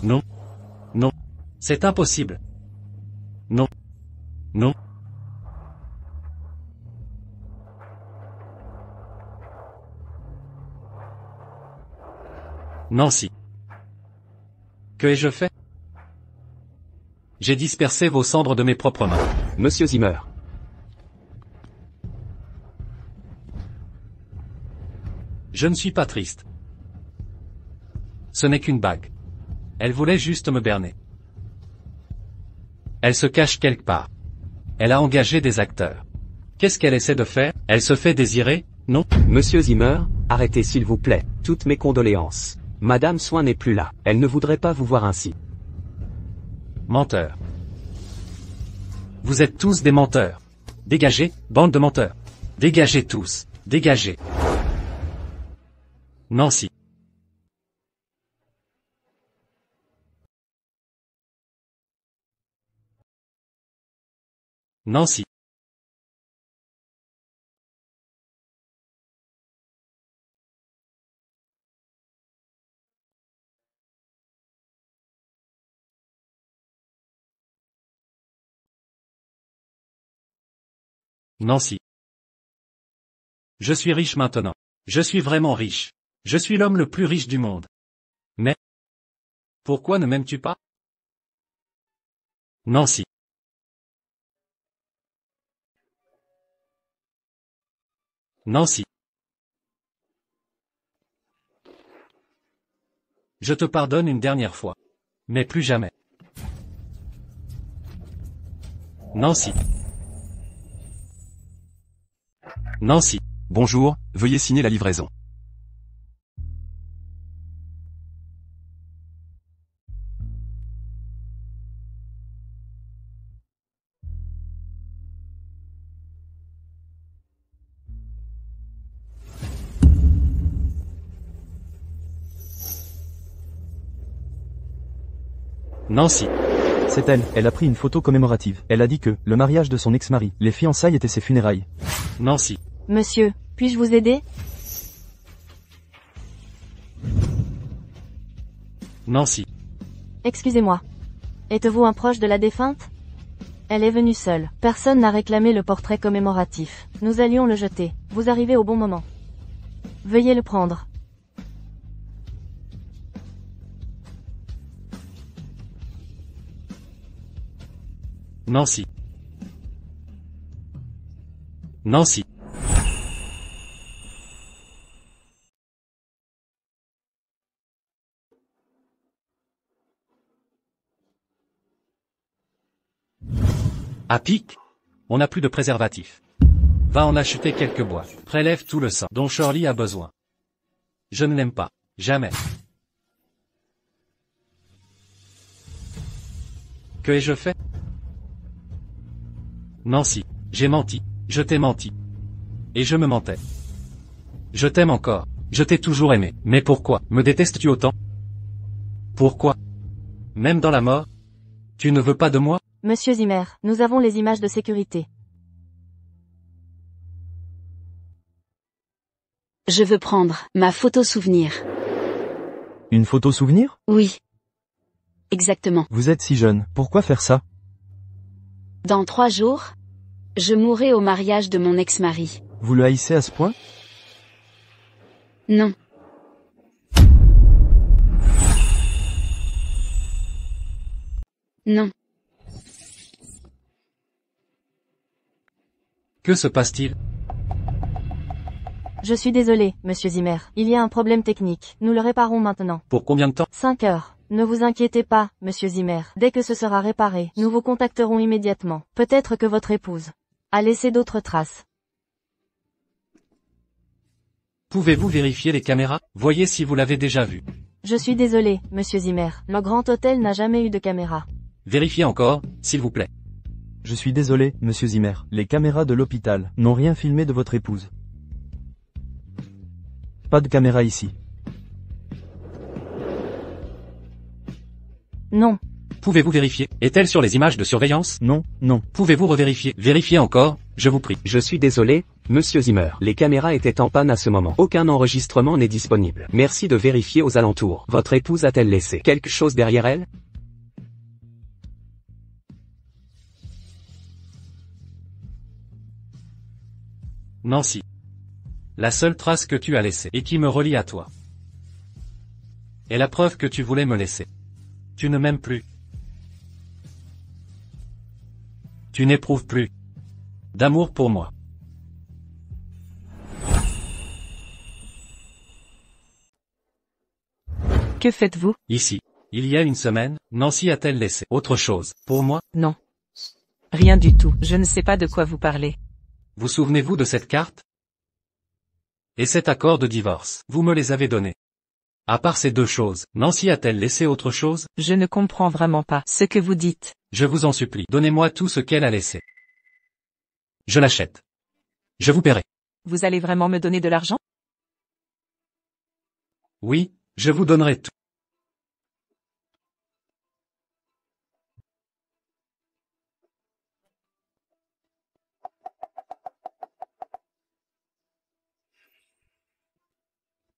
Non. Non. C'est impossible. Non. Non. Nancy. Que ai-je fait? J'ai dispersé vos cendres de mes propres mains. Monsieur Zimmer. Je ne suis pas triste. Ce n'est qu'une bague. Elle voulait juste me berner. Elle se cache quelque part. Elle a engagé des acteurs. Qu'est-ce qu'elle essaie de faire? Elle se fait désirer, non? Monsieur Zimmer, arrêtez s'il vous plaît. Toutes mes condoléances. Madame Swain n'est plus là. Elle ne voudrait pas vous voir ainsi. Menteur. Vous êtes tous des menteurs. Dégagez, bande de menteurs. Dégagez tous. Dégagez. Nancy. Nancy. Nancy. Je suis riche maintenant. Je suis vraiment riche. Je suis l'homme le plus riche du monde. Mais, pourquoi ne m'aimes-tu pas? Nancy. Nancy. Je te pardonne une dernière fois. Mais plus jamais. Nancy. Nancy. Bonjour, veuillez signer la livraison. Nancy. C'est elle, elle a pris une photo commémorative. Elle a dit que, le mariage de son ex-mari, les fiançailles étaient ses funérailles. Nancy. Monsieur, puis-je vous aider? Nancy. Excusez-moi. Êtes-vous un proche de la défunte? Elle est venue seule. Personne n'a réclamé le portrait commémoratif. Nous allions le jeter. Vous arrivez au bon moment. Veuillez le prendre. Nancy. Nancy. À pic? On n'a plus de préservatif. Va en acheter quelques bois. Prélève tout le sang dont Shirley a besoin. Je ne l'aime pas. Jamais. Que ai-je fait? Nancy, j'ai menti. Je t'ai menti. Et je me mentais. Je t'aime encore. Je t'ai toujours aimé. Mais pourquoi me détestes-tu autant? Pourquoi? Même dans la mort? Tu ne veux pas de moi? Monsieur Zimmer, nous avons les images de sécurité. Je veux prendre ma photo souvenir. Une photo souvenir? Oui. Exactement. Vous êtes si jeune, pourquoi faire ça? Dans 3 jours, je mourrai au mariage de mon ex-mari. Vous le haïssez à ce point? Non. Non. Que se passe-t-il? Je suis désolé, monsieur Zimmer. Il y a un problème technique. Nous le réparons maintenant. Pour combien de temps? 5 heures. Ne vous inquiétez pas, monsieur Zimmer. Dès que ce sera réparé, nous vous contacterons immédiatement. Peut-être que votre épouse a laissé d'autres traces. Pouvez-vous vérifier les caméras? Voyez si vous l'avez déjà vu. Je suis désolé, monsieur Zimmer. Le Grand Hôtel n'a jamais eu de caméra. Vérifiez encore, s'il vous plaît. Je suis désolé, monsieur Zimmer. Les caméras de l'hôpital n'ont rien filmé de votre épouse. Pas de caméra ici. Non. Pouvez-vous vérifier? Est-elle sur les images de surveillance? Non, non. Pouvez-vous revérifier? Vérifiez encore, je vous prie. Je suis désolé, monsieur Zimmer. Les caméras étaient en panne à ce moment. Aucun enregistrement n'est disponible. Merci de vérifier aux alentours. Votre épouse a-t-elle laissé quelque chose derrière elle? Nancy. La seule trace que tu as laissée et qui me relie à toi est la preuve que tu voulais me laisser. Tu ne m'aimes plus. Tu n'éprouves plus d'amour pour moi. Que faites-vous? Ici. Il y a une semaine, Nancy a-t-elle laissé autre chose pour moi? Non. Rien du tout. Je ne sais pas de quoi vous parlez. Vous souvenez-vous de cette carte? Et cet accord de divorce, vous me les avez donnés. À part ces 2 choses, Nancy a-t-elle laissé autre chose? Je ne comprends vraiment pas ce que vous dites. Je vous en supplie, donnez-moi tout ce qu'elle a laissé. Je l'achète. Je vous paierai. Vous allez vraiment me donner de l'argent? Oui, je vous donnerai tout.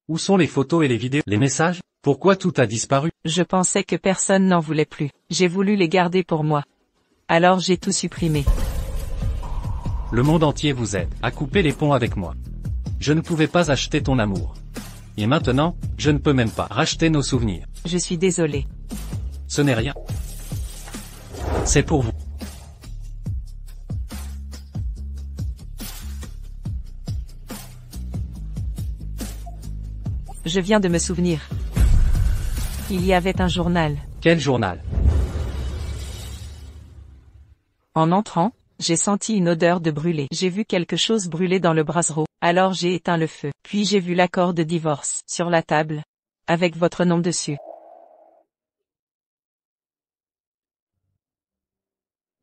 Où sont les photos et les vidéos, les messages? Pourquoi tout a disparu? Je pensais que personne n'en voulait plus. J'ai voulu les garder pour moi. Alors j'ai tout supprimé. Le monde entier vous aide à couper les ponts avec moi. Je ne pouvais pas acheter ton amour. Et maintenant, je ne peux même pas racheter nos souvenirs. Je suis désolé. Ce n'est rien. C'est pour vous. Je viens de me souvenir. Il y avait un journal. Quel journal? En entrant, j'ai senti une odeur de brûlé. J'ai vu quelque chose brûler dans le brasero. Alors j'ai éteint le feu. Puis j'ai vu l'accord de divorce sur la table, avec votre nom dessus.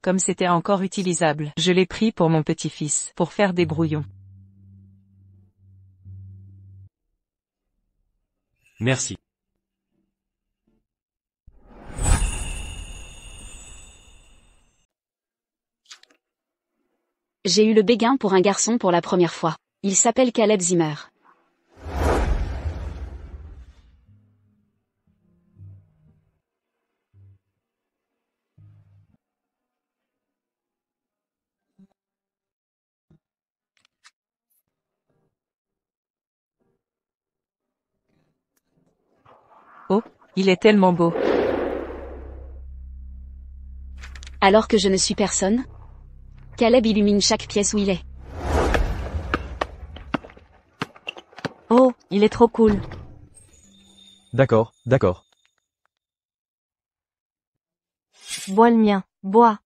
Comme c'était encore utilisable, je l'ai pris pour mon petit-fils, pour faire des brouillons. Merci. J'ai eu le béguin pour un garçon pour la première fois. Il s'appelle Caleb Zimmer. Oh, il est tellement beau. Alors que je ne suis personne? Caleb illumine chaque pièce où il est. Oh, il est trop cool. D'accord, d'accord. Bois le mien, bois.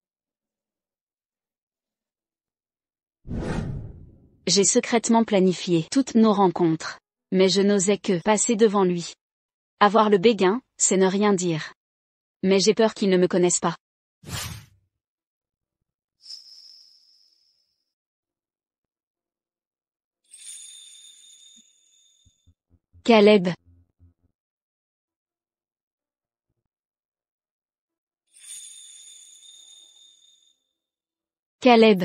J'ai secrètement planifié toutes nos rencontres. Mais je n'osais que passer devant lui. Avoir le béguin, c'est ne rien dire. Mais j'ai peur qu'il ne me connaisse pas. Caleb. Caleb.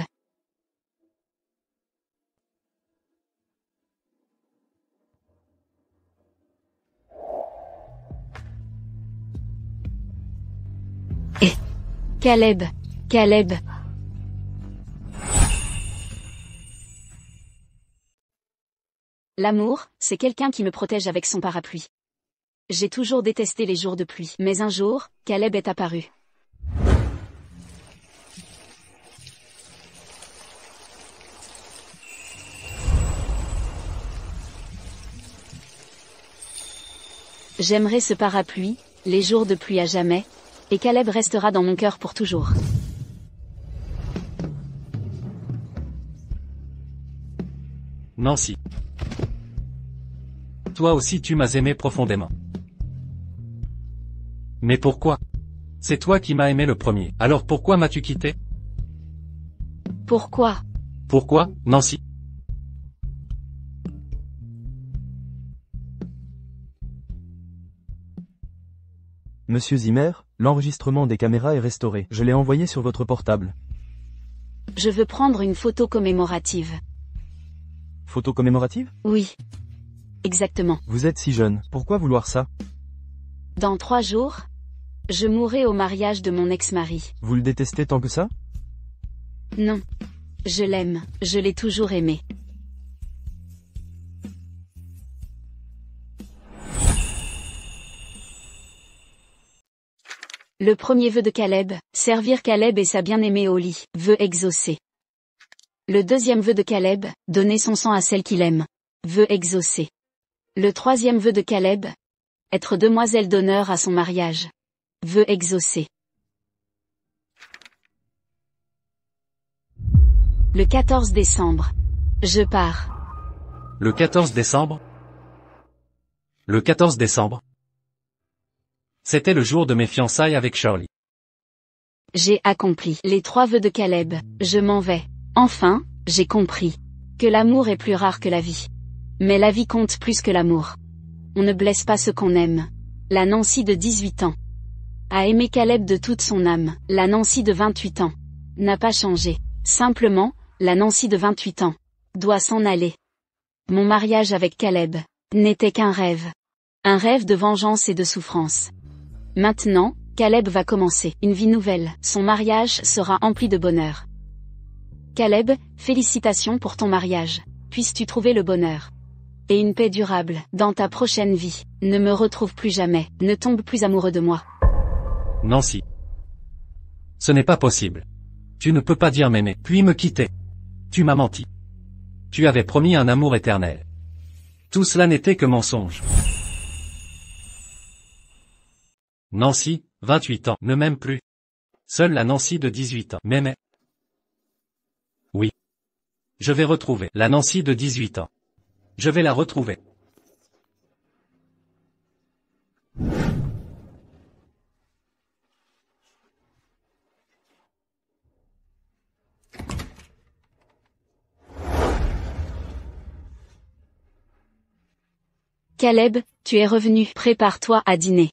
Caleb. Caleb. L'amour, c'est quelqu'un qui me protège avec son parapluie. J'ai toujours détesté les jours de pluie. Mais un jour, Caleb est apparu. J'aimerais ce parapluie, les jours de pluie à jamais, et Caleb restera dans mon cœur pour toujours. Nancy. Toi aussi tu m'as aimé profondément. Mais pourquoi? C'est toi qui m'as aimé le premier. Alors pourquoi m'as-tu quitté? Pourquoi? Pourquoi, Nancy? Monsieur Zimmer, l'enregistrement des caméras est restauré. Je l'ai envoyé sur votre portable. Je veux prendre une photo commémorative. Photo commémorative? Oui. Exactement. Vous êtes si jeune, pourquoi vouloir ça? Dans 3 jours, je mourrai au mariage de mon ex-mari. Vous le détestez tant que ça? Non. Je l'aime, je l'ai toujours aimé. Le premier vœu de Caleb, servir Caleb et sa bien-aimée au lit, vœu exaucé. Le deuxième vœu de Caleb, donner son sang à celle qu'il aime, vœu exaucé. Le troisième vœu de Caleb, être demoiselle d'honneur à son mariage, vœu exaucé. Le 14 décembre. Je pars. Le 14 décembre? Le 14 décembre? C'était le jour de mes fiançailles avec Shirley. J'ai accompli les 3 vœux de Caleb, je m'en vais. Enfin, j'ai compris que l'amour est plus rare que la vie. Mais la vie compte plus que l'amour. On ne blesse pas ce qu'on aime. La Nancy de 18 ans a aimé Caleb de toute son âme. La Nancy de 28 ans n'a pas changé. Simplement, la Nancy de 28 ans doit s'en aller. Mon mariage avec Caleb n'était qu'un rêve. Un rêve de vengeance et de souffrance. Maintenant, Caleb va commencer une vie nouvelle. Son mariage sera empli de bonheur. Caleb, félicitations pour ton mariage. Puisses-tu trouver le bonheur et une paix durable dans ta prochaine vie. Ne me retrouve plus jamais. Ne tombe plus amoureux de moi. Nancy. Ce n'est pas possible. Tu ne peux pas dire m'aimer, puis me quitter. Tu m'as menti. Tu avais promis un amour éternel. Tout cela n'était que mensonge. Nancy, 28 ans, ne m'aime plus. Seule la Nancy de 18 ans m'aimait. Oui. Je vais retrouver la Nancy de 18 ans. Je vais la retrouver. Caleb, tu es revenu. Prépare-toi à dîner.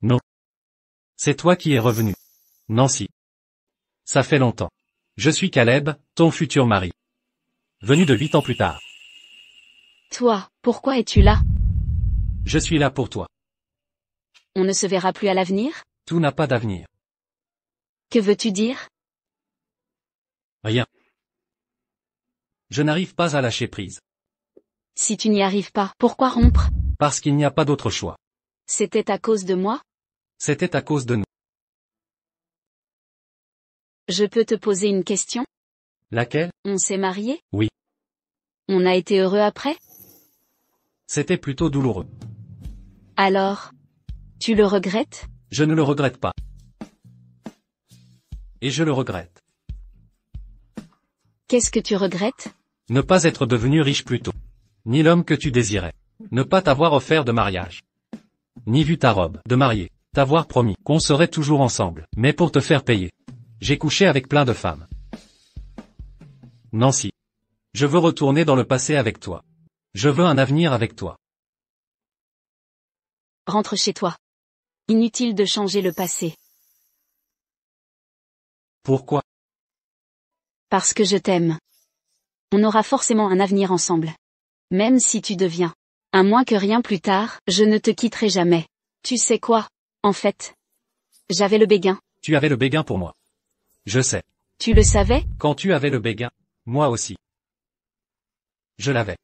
Non. C'est toi qui es revenu. Nancy. Ça fait longtemps. Je suis Caleb, ton futur mari. Venu de 8 ans plus tard. Toi, pourquoi es-tu là? Je suis là pour toi. On ne se verra plus à l'avenir? Tout n'a pas d'avenir. Que veux-tu dire? Rien. Je n'arrive pas à lâcher prise. Si tu n'y arrives pas, pourquoi rompre? Parce qu'il n'y a pas d'autre choix. C'était à cause de moi? C'était à cause de nous. Je peux te poser une question? Laquelle? On s'est mariés? Oui. On a été heureux après? C'était plutôt douloureux. Alors? Tu le regrettes? Je ne le regrette pas. Et je le regrette. Qu'est-ce que tu regrettes? Ne pas être devenu riche plus tôt. Ni l'homme que tu désirais. Ne pas t'avoir offert de mariage. Ni vu ta robe de mariée. T'avoir promis qu'on serait toujours ensemble, mais pour te faire payer. J'ai couché avec plein de femmes. Nancy. Je veux retourner dans le passé avec toi. Je veux un avenir avec toi. Rentre chez toi. Inutile de changer le passé. Pourquoi? Parce que je t'aime. On aura forcément un avenir ensemble. Même si tu deviens. À moins que rien plus tard, je ne te quitterai jamais. Tu sais quoi? En fait. J'avais le béguin. Tu avais le béguin pour moi. Je sais. Tu le savais? Quand tu avais le béguin, moi aussi. Je l'avais.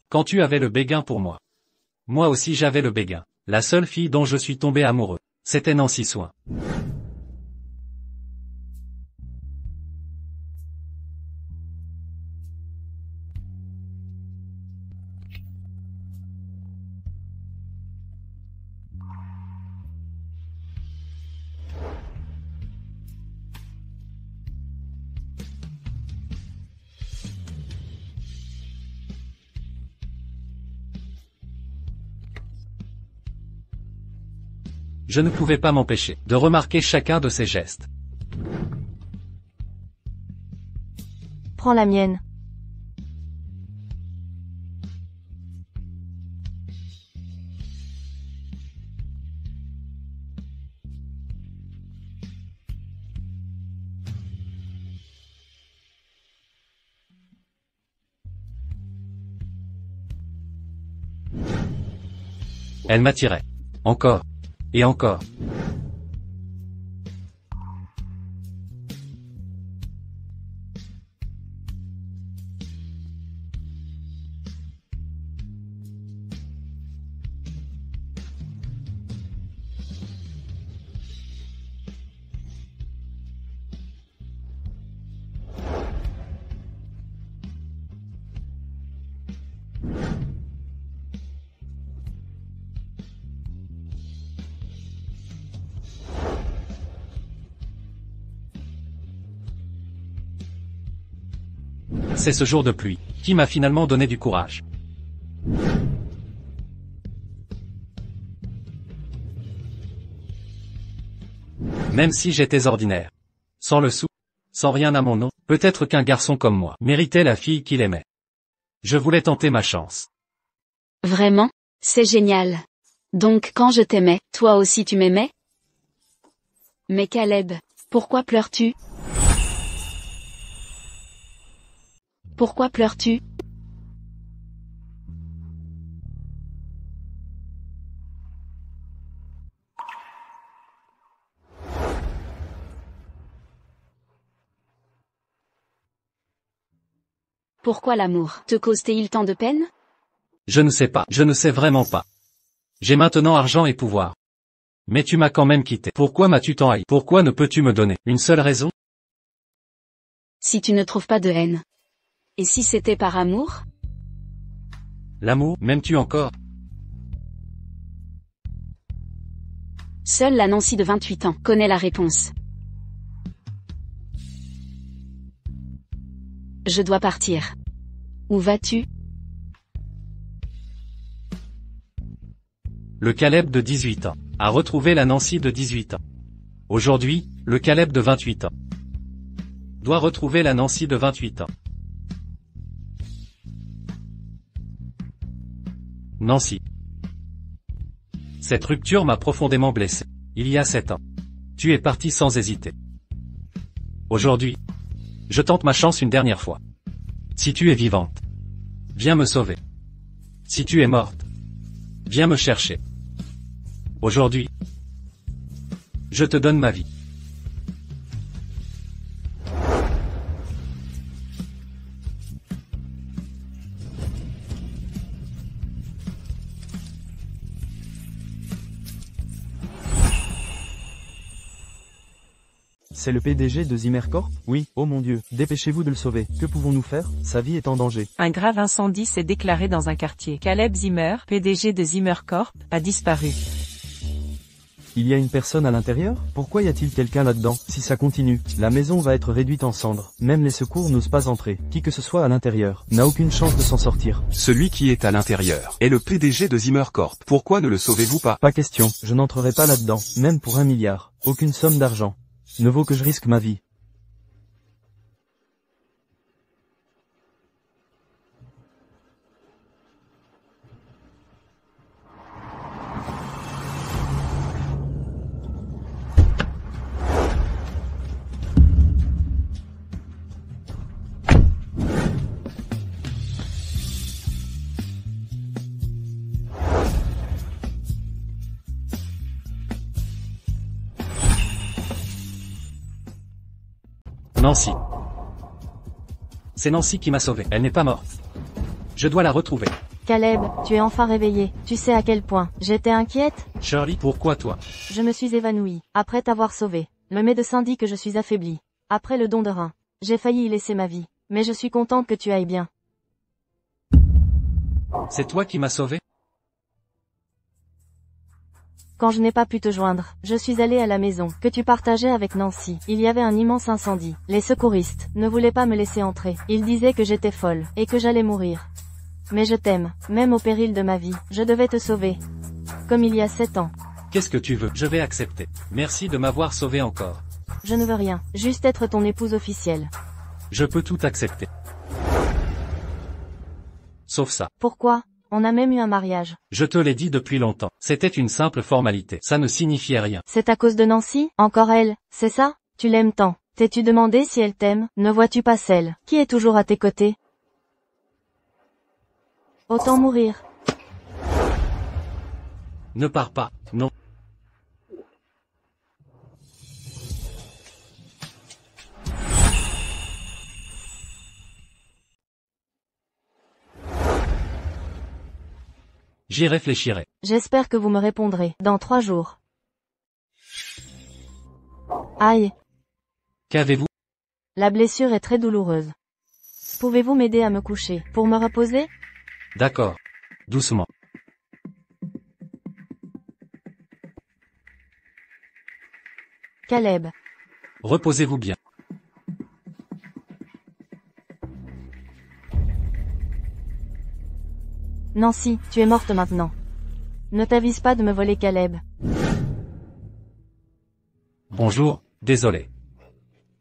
Quand tu avais le béguin pour moi. Moi aussi j'avais le béguin. La seule fille dont je suis tombé amoureux, c'était Nancy Swain. Je ne pouvais pas m'empêcher de remarquer chacun de ses gestes. Prends la mienne. Elle m'attirait. Encore. Et encore. C'est ce jour de pluie qui m'a finalement donné du courage. Même si j'étais ordinaire. Sans le sou. Sans rien à mon nom, peut-être qu'un garçon comme moi méritait la fille qu'il aimait. Je voulais tenter ma chance. Vraiment? C'est génial. Donc quand je t'aimais, toi aussi tu m'aimais? Mais Caleb, pourquoi pleures-tu? Pourquoi pleures-tu? Pourquoi l'amour te cause-t-il tant de peine? Je ne sais pas, je ne sais vraiment pas. J'ai maintenant argent et pouvoir. Mais tu m'as quand même quitté. Pourquoi m'as-tu tant haï? Pourquoi ne peux-tu me donner une seule raison? Si tu ne trouves pas de haine. Et si c'était par amour? L'amour, m'aimes-tu encore? Seule la Nancy de 28 ans connaît la réponse. Je dois partir. Où vas-tu? Le Caleb de 18 ans a retrouvé la Nancy de 18 ans. Aujourd'hui, le Caleb de 28 ans doit retrouver la Nancy de 28 ans. Nancy. Cette rupture m'a profondément blessé. Il y a 7 ans. Tu es parti sans hésiter. Aujourd'hui, je tente ma chance une dernière fois. Si tu es vivante, viens me sauver. Si tu es morte, viens me chercher. Aujourd'hui, je te donne ma vie. C'est le PDG de Zimmer Corp? Oui, oh mon Dieu, dépêchez-vous de le sauver. Que pouvons-nous faire? Sa vie est en danger. Un grave incendie s'est déclaré dans un quartier. Caleb Zimmer, PDG de Zimmer Corp, a disparu. Il y a une personne à l'intérieur? Pourquoi y a-t-il quelqu'un là-dedans? Si ça continue, la maison va être réduite en cendres. Même les secours n'osent pas entrer. Qui que ce soit à l'intérieur n'a aucune chance de s'en sortir. Celui qui est à l'intérieur est le PDG de Zimmer Corp. Pourquoi ne le sauvez-vous pas? Pas question, je n'entrerai pas là-dedans, même pour 1 milliard. Aucune somme d'argent ne vaut que je risque ma vie. Nancy. C'est Nancy qui m'a sauvé. Elle n'est pas morte. Je dois la retrouver. Caleb, tu es enfin réveillé. Tu sais à quel point j'étais inquiète? Shirley, pourquoi toi? Je me suis évanouie, après t'avoir sauvé. Le médecin dit que je suis affaiblie. Après le don de rein, j'ai failli y laisser ma vie. Mais je suis contente que tu ailles bien. C'est toi qui m'as sauvé? Quand je n'ai pas pu te joindre, je suis allée à la maison que tu partageais avec Nancy. Il y avait un immense incendie. Les secouristes ne voulaient pas me laisser entrer. Ils disaient que j'étais folle et que j'allais mourir. Mais je t'aime, même au péril de ma vie. Je devais te sauver. Comme il y a 7 ans. Qu'est-ce que tu veux? Je vais accepter. Merci de m'avoir sauvé encore. Je ne veux rien, juste être ton épouse officielle. Je peux tout accepter. Sauf ça. Pourquoi? On a même eu un mariage. Je te l'ai dit depuis longtemps. C'était une simple formalité. Ça ne signifiait rien. C'est à cause de Nancy? Encore elle, c'est ça? Tu l'aimes tant. T'es-tu demandé si elle t'aime? Ne vois-tu pas celle qui est toujours à tes côtés? Autant mourir. Ne pars pas, non. J'y réfléchirai. J'espère que vous me répondrez dans 3 jours. Aïe. Qu'avez-vous? La blessure est très douloureuse. Pouvez-vous m'aider à me coucher, pour me reposer? D'accord. Doucement. Caleb. Reposez-vous bien. Nancy, tu es morte maintenant. Ne t'avise pas de me voler Caleb. Bonjour, désolé.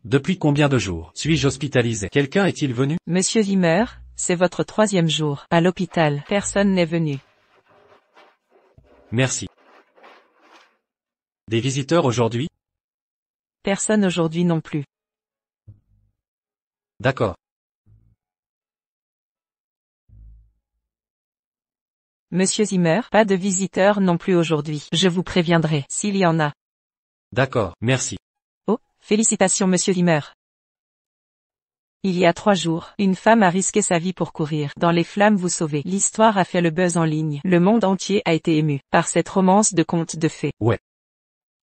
Depuis combien de jours suis-je hospitalisé? Quelqu'un est-il venu? Monsieur Zimmer, c'est votre 3e jour à l'hôpital. Personne n'est venu. Merci. Des visiteurs aujourd'hui? Personne aujourd'hui non plus. D'accord. Monsieur Zimmer, pas de visiteurs non plus aujourd'hui. Je vous préviendrai s'il y en a. D'accord, merci. Oh, félicitations Monsieur Zimmer. Il y a 3 jours, une femme a risqué sa vie pour courir dans les flammes vous sauver. L'histoire a fait le buzz en ligne. Le monde entier a été ému par cette romance de conte de fées. Ouais.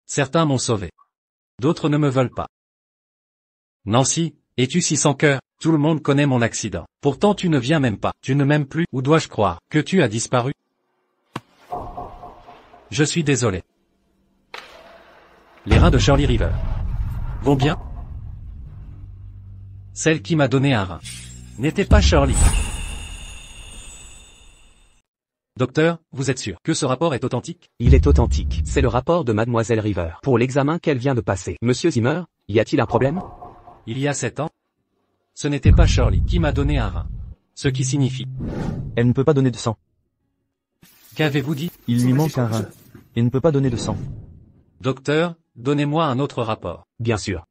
Certains m'ont sauvé. D'autres ne me veulent pas. Nancy, es-tu si sans cœur? Tout le monde connaît mon accident. Pourtant tu ne viens même pas. Tu ne m'aimes plus. Ou dois-je croire que tu as disparu? Je suis désolé. Les reins de Shirley River vont bien? Celle qui m'a donné un rein n'était pas Shirley. Docteur, vous êtes sûr que ce rapport est authentique? Il est authentique. C'est le rapport de Mademoiselle River pour l'examen qu'elle vient de passer. Monsieur Zimmer, y a-t-il un problème? Il y a 7 ans, ce n'était pas Shirley qui m'a donné un rein. Ce qui signifie... Elle ne peut pas donner de sang. Qu'avez-vous dit? Il lui manque un rein. et ne peut pas donner de sang. Docteur, donnez-moi un autre rapport. Bien sûr.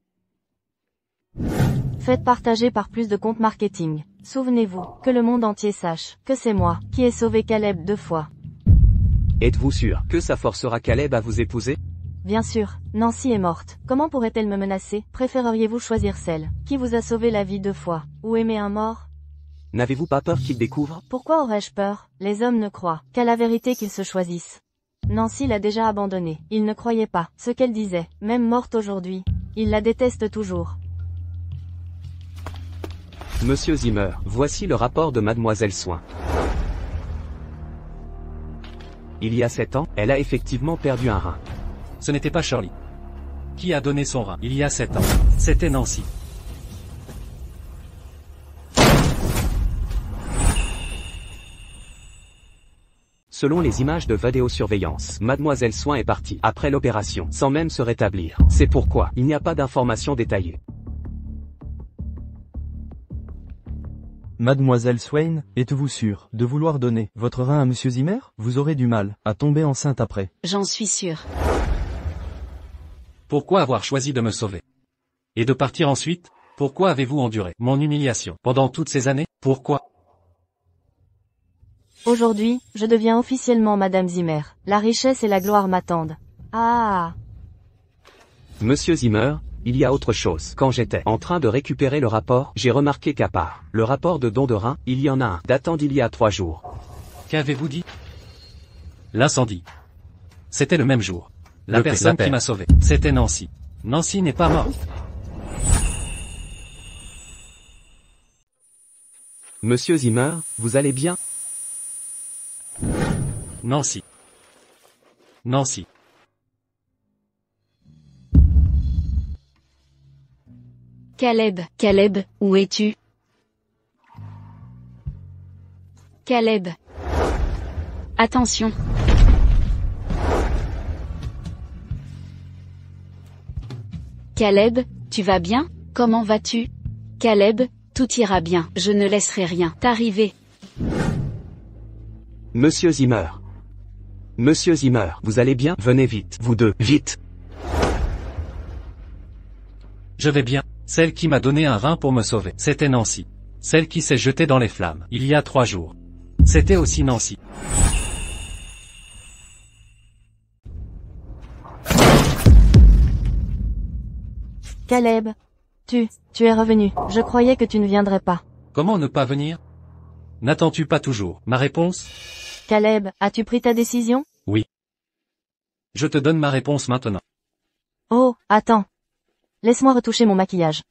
Faites partager par plus de comptes marketing. Souvenez-vous, que le monde entier sache, que c'est moi, qui ai sauvé Caleb 2 fois. Êtes-vous sûr que ça forcera Caleb à vous épouser? Bien sûr, Nancy est morte. Comment pourrait-elle me menacer? Préféreriez-vous choisir celle qui vous a sauvé la vie 2 fois, ou aimer un mort? N'avez-vous pas peur qu'il découvre? Pourquoi aurais-je peur? Les hommes ne croient qu'à la vérité qu'ils se choisissent. Nancy l'a déjà abandonnée. Il ne croyait pas ce qu'elle disait, même morte aujourd'hui. Il la déteste toujours. Monsieur Zimmer, voici le rapport de Mademoiselle Swain. Il y a 7 ans, elle a effectivement perdu un rein. Ce n'était pas Shirley. Qui a donné son rein il y a 7 ans? C'était Nancy. Selon les images de vidéosurveillance, Mademoiselle Swain est partie après l'opération, sans même se rétablir. C'est pourquoi il n'y a pas d'informations détaillées. Mademoiselle Swain, êtes-vous sûre de vouloir donner votre rein à Monsieur Zimmer? Vous aurez du mal à tomber enceinte après. J'en suis sûre. Pourquoi avoir choisi de me sauver? Et de partir ensuite? Pourquoi avez-vous enduré mon humiliation pendant toutes ces années? Pourquoi? Aujourd'hui, je deviens officiellement Madame Zimmer. La richesse et la gloire m'attendent. Ah! Monsieur Zimmer, il y a autre chose. Quand j'étais en train de récupérer le rapport, j'ai remarqué qu'à part le rapport de don de rein, il y en a un datant d'il y a 3 jours. Qu'avez-vous dit? L'incendie. C'était le même jour. La personne qui m'a sauvé, c'était Nancy. Nancy n'est pas morte. Monsieur Zimmer, vous allez bien? Nancy. Nancy. Caleb, où es-tu? Caleb. Attention. Caleb, tu vas bien? Comment vas-tu? Caleb, tout ira bien. Je ne laisserai rien t'arriver. Monsieur Zimmer. Monsieur Zimmer, vous allez bien? Venez vite, vous deux, vite. Je vais bien. Celle qui m'a donné un rein pour me sauver, c'était Nancy. Celle qui s'est jetée dans les flammes, il y a 3 jours. C'était aussi Nancy. Caleb. Tu es revenu. Je croyais que tu ne viendrais pas. Comment ne pas venir? N'attends-tu pas toujours ma réponse? Caleb, as-tu pris ta décision? Oui. Je te donne ma réponse maintenant. Oh, attends. Laisse-moi retoucher mon maquillage.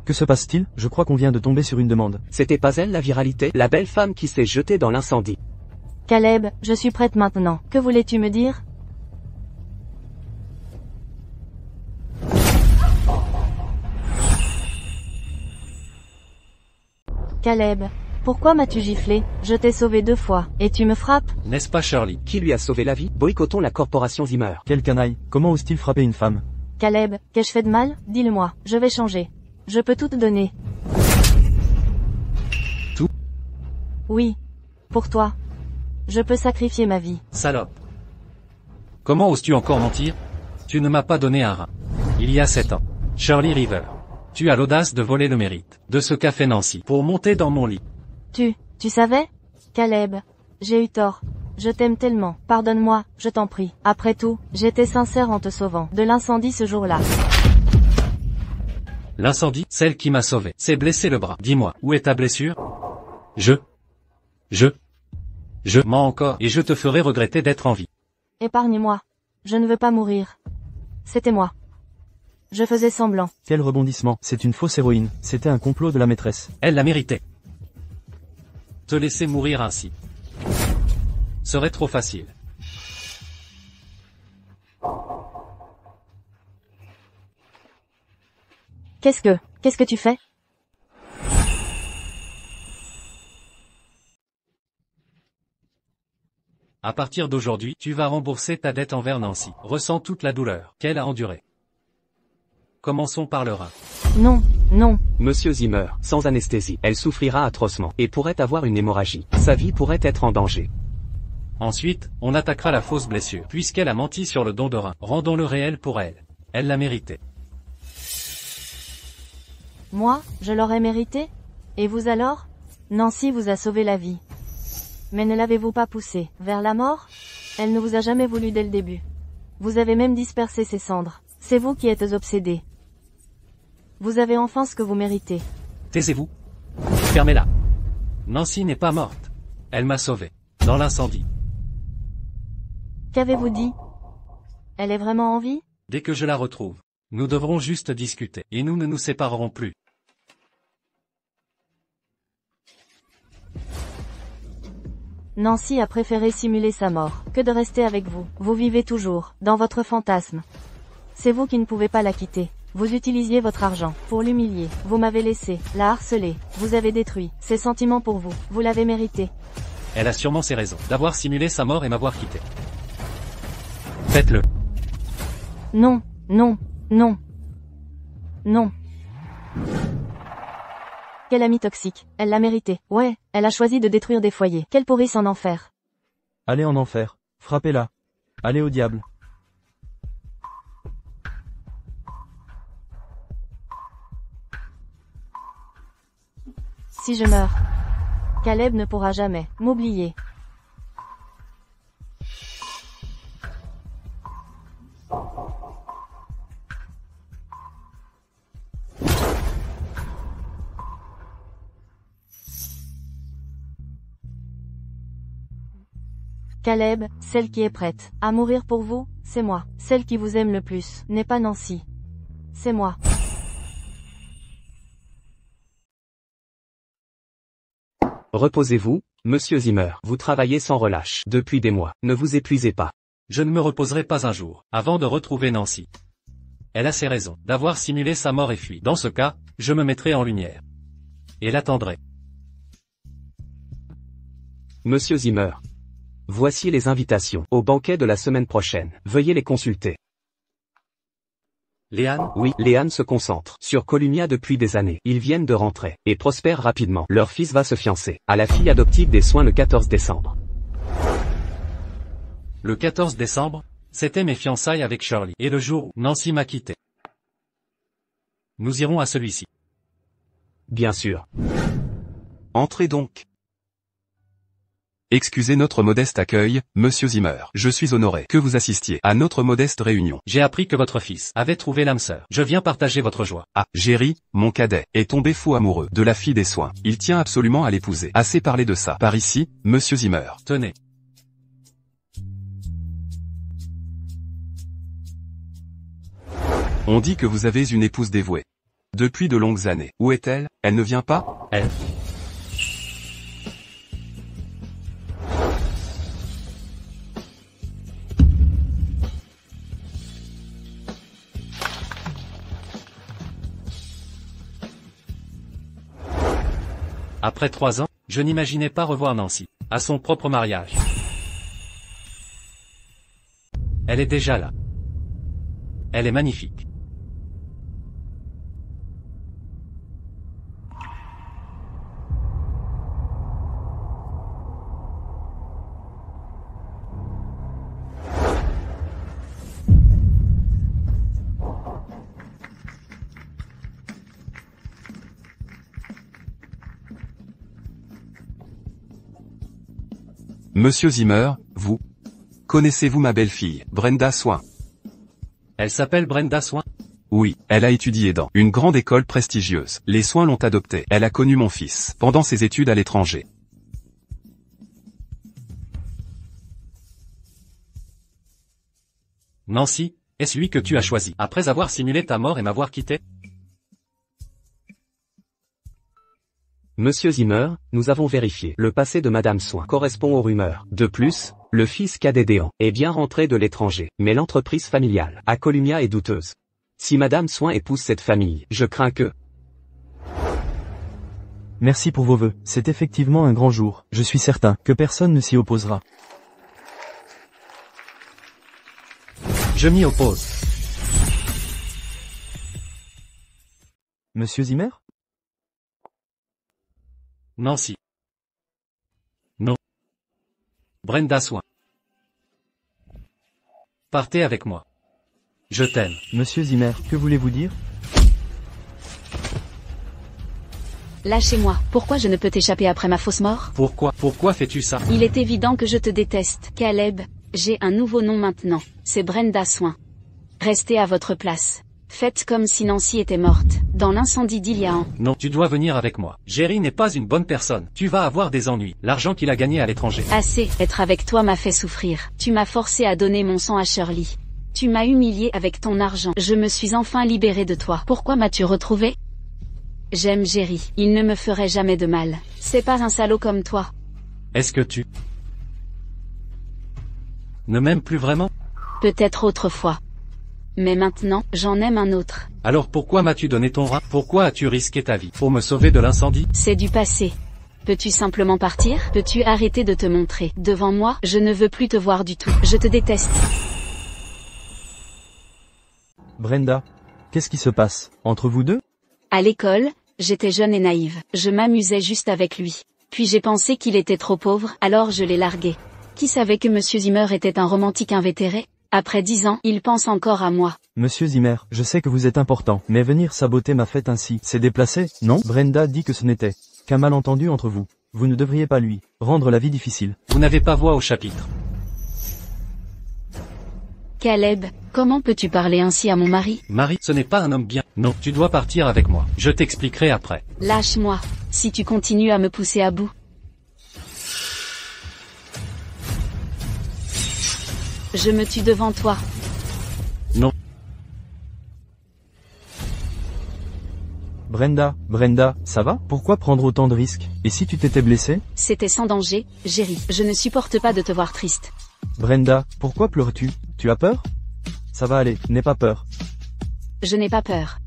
Que se passe-t-il? Je crois qu'on vient de tomber sur une demande. C'était pas elle la viralité? La belle femme qui s'est jetée dans l'incendie. Caleb, je suis prête maintenant. Que voulais-tu me dire? Caleb, pourquoi m'as-tu giflé? Je t'ai sauvé 2 fois, et tu me frappes? N'est-ce pas Shirley? Qui lui a sauvé la vie? Boycottons la corporation Zimmer. Quel canaille, comment ose-t-il frapper une femme? Caleb, qu'ai-je fait de mal? Dis-le-moi, je vais changer. Je peux tout te donner. Tout? Oui. Pour toi. Je peux sacrifier ma vie. Salope. Comment oses-tu encore mentir? Tu ne m'as pas donné un rein. Il y a 7 ans. Shirley River. Tu as l'audace de voler le mérite de ce qu'a fait Nancy pour monter dans mon lit. Tu savais? Caleb. J'ai eu tort. Je t'aime tellement. Pardonne-moi, je t'en prie. Après tout, j'étais sincère en te sauvant de l'incendie ce jour-là. L'incendie, celle qui m'a sauvé, s'est blessé le bras. Dis-moi, où est ta blessure? Je mens encore, et je te ferai regretter d'être en vie. Épargne-moi. Je ne veux pas mourir. C'était moi. Je faisais semblant. Quel rebondissement, c'est une fausse héroïne, c'était un complot de la maîtresse. Elle la méritait. Te laisser mourir ainsi serait trop facile. Qu'est-ce que tu fais? À partir d'aujourd'hui, tu vas rembourser ta dette envers Nancy. Ressens toute la douleur qu'elle a endurée. Commençons par le rein. Non, Non. Monsieur Zimmer, sans anesthésie, elle souffrira atrocement, et pourrait avoir une hémorragie. Sa vie pourrait être en danger. Ensuite, on attaquera la fausse blessure. Puisqu'elle a menti sur le don de rein, rendons-le réel pour elle. Elle l'a mérité. Moi, je l'aurais mérité? Et vous alors? Nancy vous a sauvé la vie. Mais ne l'avez-vous pas poussée vers la mort? Elle ne vous a jamais voulu dès le début. Vous avez même dispersé ses cendres. C'est vous qui êtes obsédé. Vous avez enfin ce que vous méritez. Taisez-vous. Fermez-la. Nancy n'est pas morte. Elle m'a sauvé. Dans l'incendie. Qu'avez-vous dit? Elle est vraiment en vie? Dès que je la retrouve, nous devrons juste discuter, et nous ne nous séparerons plus. Nancy a préféré simuler sa mort, que de rester avec vous. Vous vivez toujours, dans votre fantasme. C'est vous qui ne pouvez pas la quitter. Vous utilisiez votre argent, pour l'humilier. Vous m'avez laissé, la harceler. Vous avez détruit, ses sentiments pour vous. Vous l'avez mérité. Elle a sûrement ses raisons, d'avoir simulé sa mort et m'avoir quitté. Faites-le. Non, non, non. Non. Quel ami toxique. Elle l'a mérité. Ouais, elle a choisi de détruire des foyers. Quelle pourrisse en enfer. Allez en enfer. Frappez-la. Allez au diable. Si je meurs, Caleb ne pourra jamais m'oublier. Caleb, celle qui est prête à mourir pour vous, c'est moi. Celle qui vous aime le plus, n'est pas Nancy. C'est moi. Reposez-vous, Monsieur Zimmer. Vous travaillez sans relâche depuis des mois. Ne vous épuisez pas. Je ne me reposerai pas un jour, avant de retrouver Nancy. Elle a ses raisons, d'avoir simulé sa mort et fui. Dans ce cas, je me mettrai en lumière. Et l'attendrai. Monsieur Zimmer. Voici les invitations au banquet de la semaine prochaine. Veuillez les consulter. Léane? Oui, Léane se concentre sur Columia depuis des années. Ils viennent de rentrer et prospèrent rapidement. Leur fils va se fiancer à la fille adoptive des soins le 14 décembre. Le 14 décembre, c'était mes fiançailles avec Shirley, et le jour où Nancy m'a quitté. Nous irons à celui-ci. Bien sûr. Entrez donc. Excusez notre modeste accueil, Monsieur Zimmer. Je suis honoré que vous assistiez à notre modeste réunion. J'ai appris que votre fils avait trouvé l'âme sœur. Je viens partager votre joie. Ah, Jerry, mon cadet, est tombé fou amoureux de la fille des soins. Il tient absolument à l'épouser. Assez parlé de ça. Par ici, Monsieur Zimmer. Tenez. On dit que vous avez une épouse dévouée. Depuis de longues années. Où est-elle? Elle ne vient pas? Elle. Après 3 ans, je n'imaginais pas revoir Nancy, à son propre mariage. Elle est déjà là. Elle est magnifique. Monsieur Zimmer, vous connaissez-vous ma belle-fille, Brenda Swain? Elle s'appelle Brenda Swain? Oui, elle a étudié dans une grande école prestigieuse. Les Soins l'ont adoptée. Elle a connu mon fils pendant ses études à l'étranger. Nancy, est-ce lui que tu as choisi, après avoir simulé ta mort et m'avoir quitté? Monsieur Zimmer, nous avons vérifié. Le passé de Madame Swain correspond aux rumeurs. De plus, le fils cadet d'Éan est bien rentré de l'étranger. Mais l'entreprise familiale à Columia est douteuse. Si Madame Swain épouse cette famille, je crains que... Merci pour vos vœux. C'est effectivement un grand jour. Je suis certain que personne ne s'y opposera. Je m'y oppose. Monsieur Zimmer? Nancy. Non. Brenda Swain. Partez avec moi. Je t'aime. Monsieur Zimmer, que voulez-vous dire? Lâchez-moi, pourquoi je ne peux t'échapper après ma fausse mort? Pourquoi fais-tu ça? Il est évident que je te déteste, Caleb. J'ai un nouveau nom maintenant, c'est Brenda Swain. Restez à votre place. Faites comme si Nancy était morte, dans l'incendie d'il y a un. Non, tu dois venir avec moi. Jerry n'est pas une bonne personne. Tu vas avoir des ennuis. L'argent qu'il a gagné à l'étranger. Assez, être avec toi m'a fait souffrir. Tu m'as forcé à donner mon sang à Shirley. Tu m'as humilié avec ton argent. Je me suis enfin libérée de toi. Pourquoi m'as-tu retrouvé? J'aime Jerry. Il ne me ferait jamais de mal. C'est pas un salaud comme toi. Est-ce que tu ne m'aimes plus vraiment? Peut-être autrefois. Mais maintenant, j'en aime un autre. Alors pourquoi m'as-tu donné ton rein? Pourquoi as-tu risqué ta vie? Pour me sauver de l'incendie? C'est du passé. Peux-tu simplement partir? Peux-tu arrêter de te montrer devant moi? Je ne veux plus te voir du tout. Je te déteste. Brenda, qu'est-ce qui se passe entre vous deux? À l'école, j'étais jeune et naïve. Je m'amusais juste avec lui. Puis j'ai pensé qu'il était trop pauvre, alors je l'ai largué. Qui savait que Monsieur Zimmer était un romantique invétéré? Après 10 ans, il pense encore à moi. Monsieur Zimmer, je sais que vous êtes important, mais venir saboter ma fête ainsi, c'est déplacé, non? Brenda dit que ce n'était qu'un malentendu entre vous. Vous ne devriez pas lui rendre la vie difficile. Vous n'avez pas voix au chapitre. Caleb, comment peux-tu parler ainsi à mon mari? Marie, ce n'est pas un homme bien. Non, tu dois partir avec moi. Je t'expliquerai après. Lâche-moi, si tu continues à me pousser à bout. Je me tue devant toi. Non. Brenda, ça va? Pourquoi prendre autant de risques? Et si tu t'étais blessé? C'était sans danger, Jerry. Je ne supporte pas de te voir triste. Brenda, pourquoi pleures-tu? Tu as peur? Ça va aller, n'aie pas peur. Je n'ai pas peur.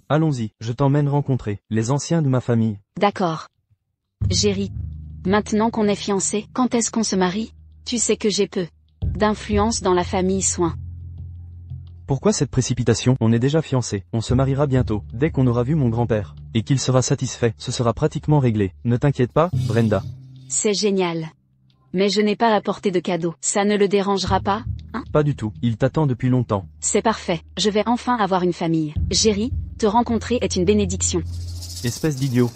Allons-y, je t'emmène rencontrer les anciens de ma famille. D'accord. Jerry. Maintenant qu'on est fiancés, quand est-ce qu'on se marie? Tu sais que j'ai peu d'influence dans la famille Swain. Pourquoi cette précipitation? On est déjà fiancés, on se mariera bientôt, dès qu'on aura vu mon grand-père. Et qu'il sera satisfait, ce sera pratiquement réglé. Ne t'inquiète pas, Brenda. C'est génial. Mais je n'ai pas apporté de cadeau. Ça ne le dérangera pas, hein? Pas du tout, il t'attend depuis longtemps. C'est parfait. Je vais enfin avoir une famille. Jerry, te rencontrer est une bénédiction. Espèce d'idiot.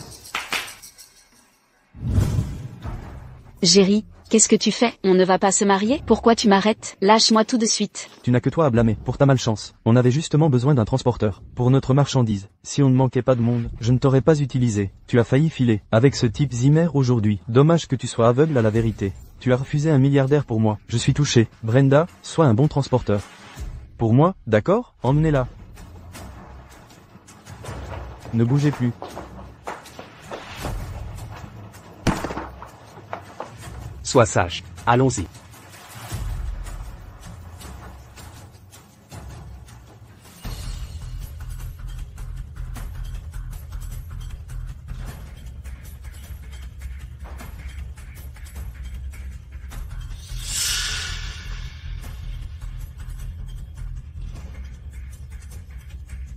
Jerry, qu'est-ce que tu fais? On ne va pas se marier? Pourquoi tu m'arrêtes? Lâche-moi tout de suite. Tu n'as que toi à blâmer, pour ta malchance. On avait justement besoin d'un transporteur, pour notre marchandise. Si on ne manquait pas de monde, je ne t'aurais pas utilisé. Tu as failli filer, avec ce type Zimmer aujourd'hui. Dommage que tu sois aveugle à la vérité. Tu as refusé un milliardaire pour moi. Je suis touché. Brenda, sois un bon transporteur. Pour moi, d'accord? Emmenez-la. Ne bougez plus. Sois sage. Allons-y.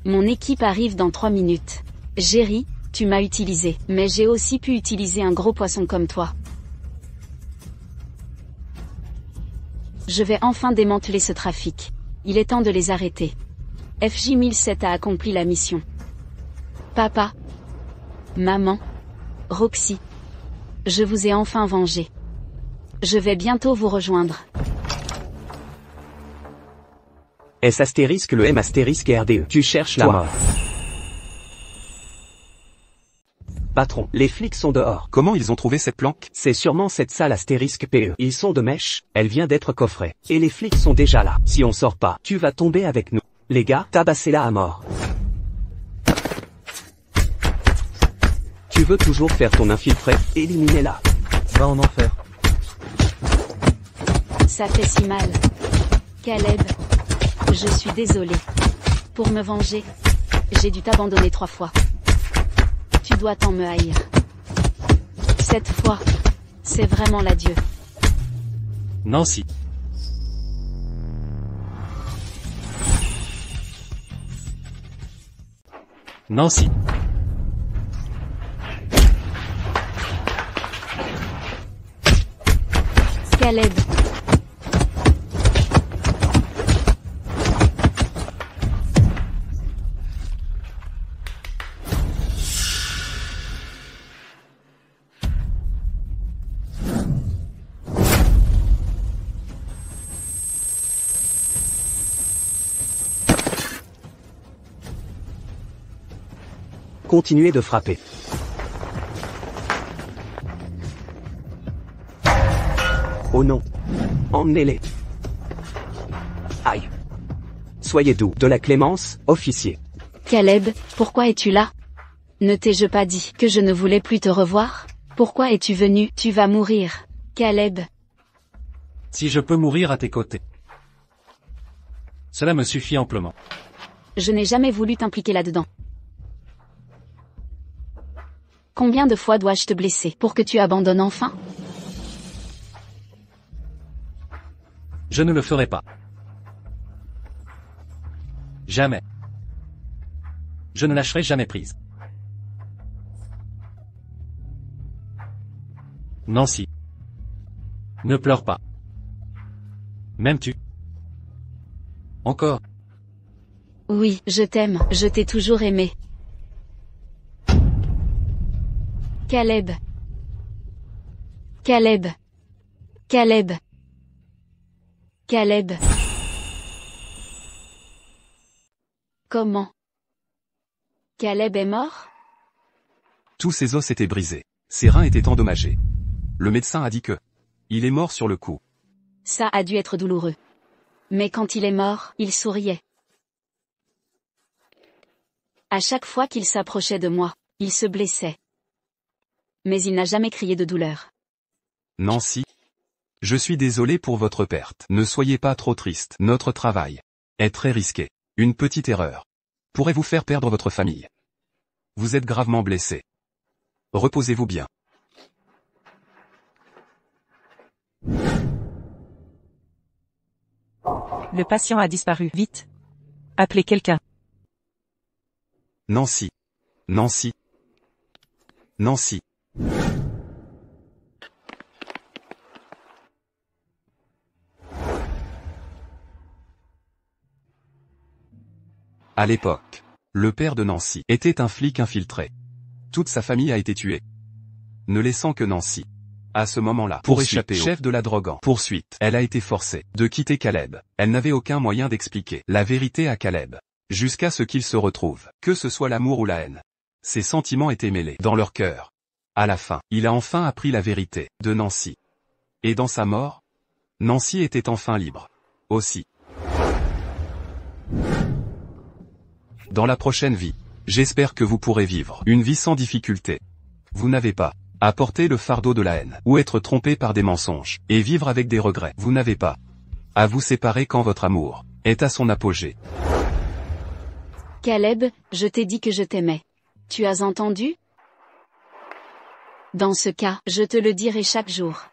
Mon équipe arrive dans 3 minutes. Jerry, tu m'as utilisé, mais j'ai aussi pu utiliser un gros poisson comme toi. Je vais enfin démanteler ce trafic. Il est temps de les arrêter. FJ 1007 a accompli la mission. Papa, maman, Roxy, je vous ai enfin vengé. Je vais bientôt vous rejoindre. S astérisque le M astérisque RDE. Tu cherches la mort. Patron, les flics sont dehors. Comment ils ont trouvé cette planque? C'est sûrement cette salle astérisque PE. Ils sont de mèche, elle vient d'être coffrée. Et les flics sont déjà là. Si on sort pas, tu vas tomber avec nous. Les gars, tabassez-la à mort. Tu veux toujours faire ton infiltré? Éliminez-la. Va en enfer. Ça fait si mal. Caleb, je suis désolée. Pour me venger, j'ai dû t'abandonner 3 fois. Tu dois tant me haïr. Cette fois, c'est vraiment l'adieu. Nancy. Nancy. Caleb. Continuez de frapper. Oh non. Emmenez-les. Aïe. Soyez doux. De la clémence, officier. Caleb, pourquoi es-tu là? Ne t'ai-je pas dit que je ne voulais plus te revoir? Pourquoi es-tu venu? Tu vas mourir. Caleb. Si je peux mourir à tes côtés. Cela me suffit amplement. Je n'ai jamais voulu t'impliquer là-dedans. Combien de fois dois-je te blesser pour que tu abandonnes enfin? Je ne le ferai pas. Jamais. Je ne lâcherai jamais prise. Nancy. Ne pleure pas. M'aimes-tu? Encore. Oui, je t'aime, je t'ai toujours aimé. Caleb. Caleb. Caleb. Caleb. Comment? Caleb est mort? Tous ses os étaient brisés. Ses reins étaient endommagés. Le médecin a dit que il est mort sur le coup. Ça a dû être douloureux. Mais quand il est mort, il souriait. À chaque fois qu'il s'approchait de moi, il se blessait. Mais il n'a jamais crié de douleur. Nancy. Je suis désolé pour votre perte. Ne soyez pas trop triste. Notre travail est très risqué. Une petite erreur pourrait vous faire perdre votre famille. Vous êtes gravement blessé. Reposez-vous bien. Le patient a disparu. Vite. Appelez quelqu'un. Nancy. Nancy. Nancy. À l'époque, le père de Nancy était un flic infiltré. Toute sa famille a été tuée, ne laissant que Nancy. À ce moment-là, pour échapper au chef de la drogue en poursuite, elle a été forcée de quitter Caleb. Elle n'avait aucun moyen d'expliquer la vérité à Caleb, jusqu'à ce qu'ils se retrouvent, que ce soit l'amour ou la haine. Ses sentiments étaient mêlés dans leur cœur. À la fin, il a enfin appris la vérité de Nancy. Et dans sa mort, Nancy était enfin libre. Aussi. Dans la prochaine vie, j'espère que vous pourrez vivre une vie sans difficulté. Vous n'avez pas à porter le fardeau de la haine, ou être trompé par des mensonges, et vivre avec des regrets. Vous n'avez pas à vous séparer quand votre amour est à son apogée. Caleb, je t'ai dit que je t'aimais. Tu as entendu? Dans ce cas, je te le dirai chaque jour.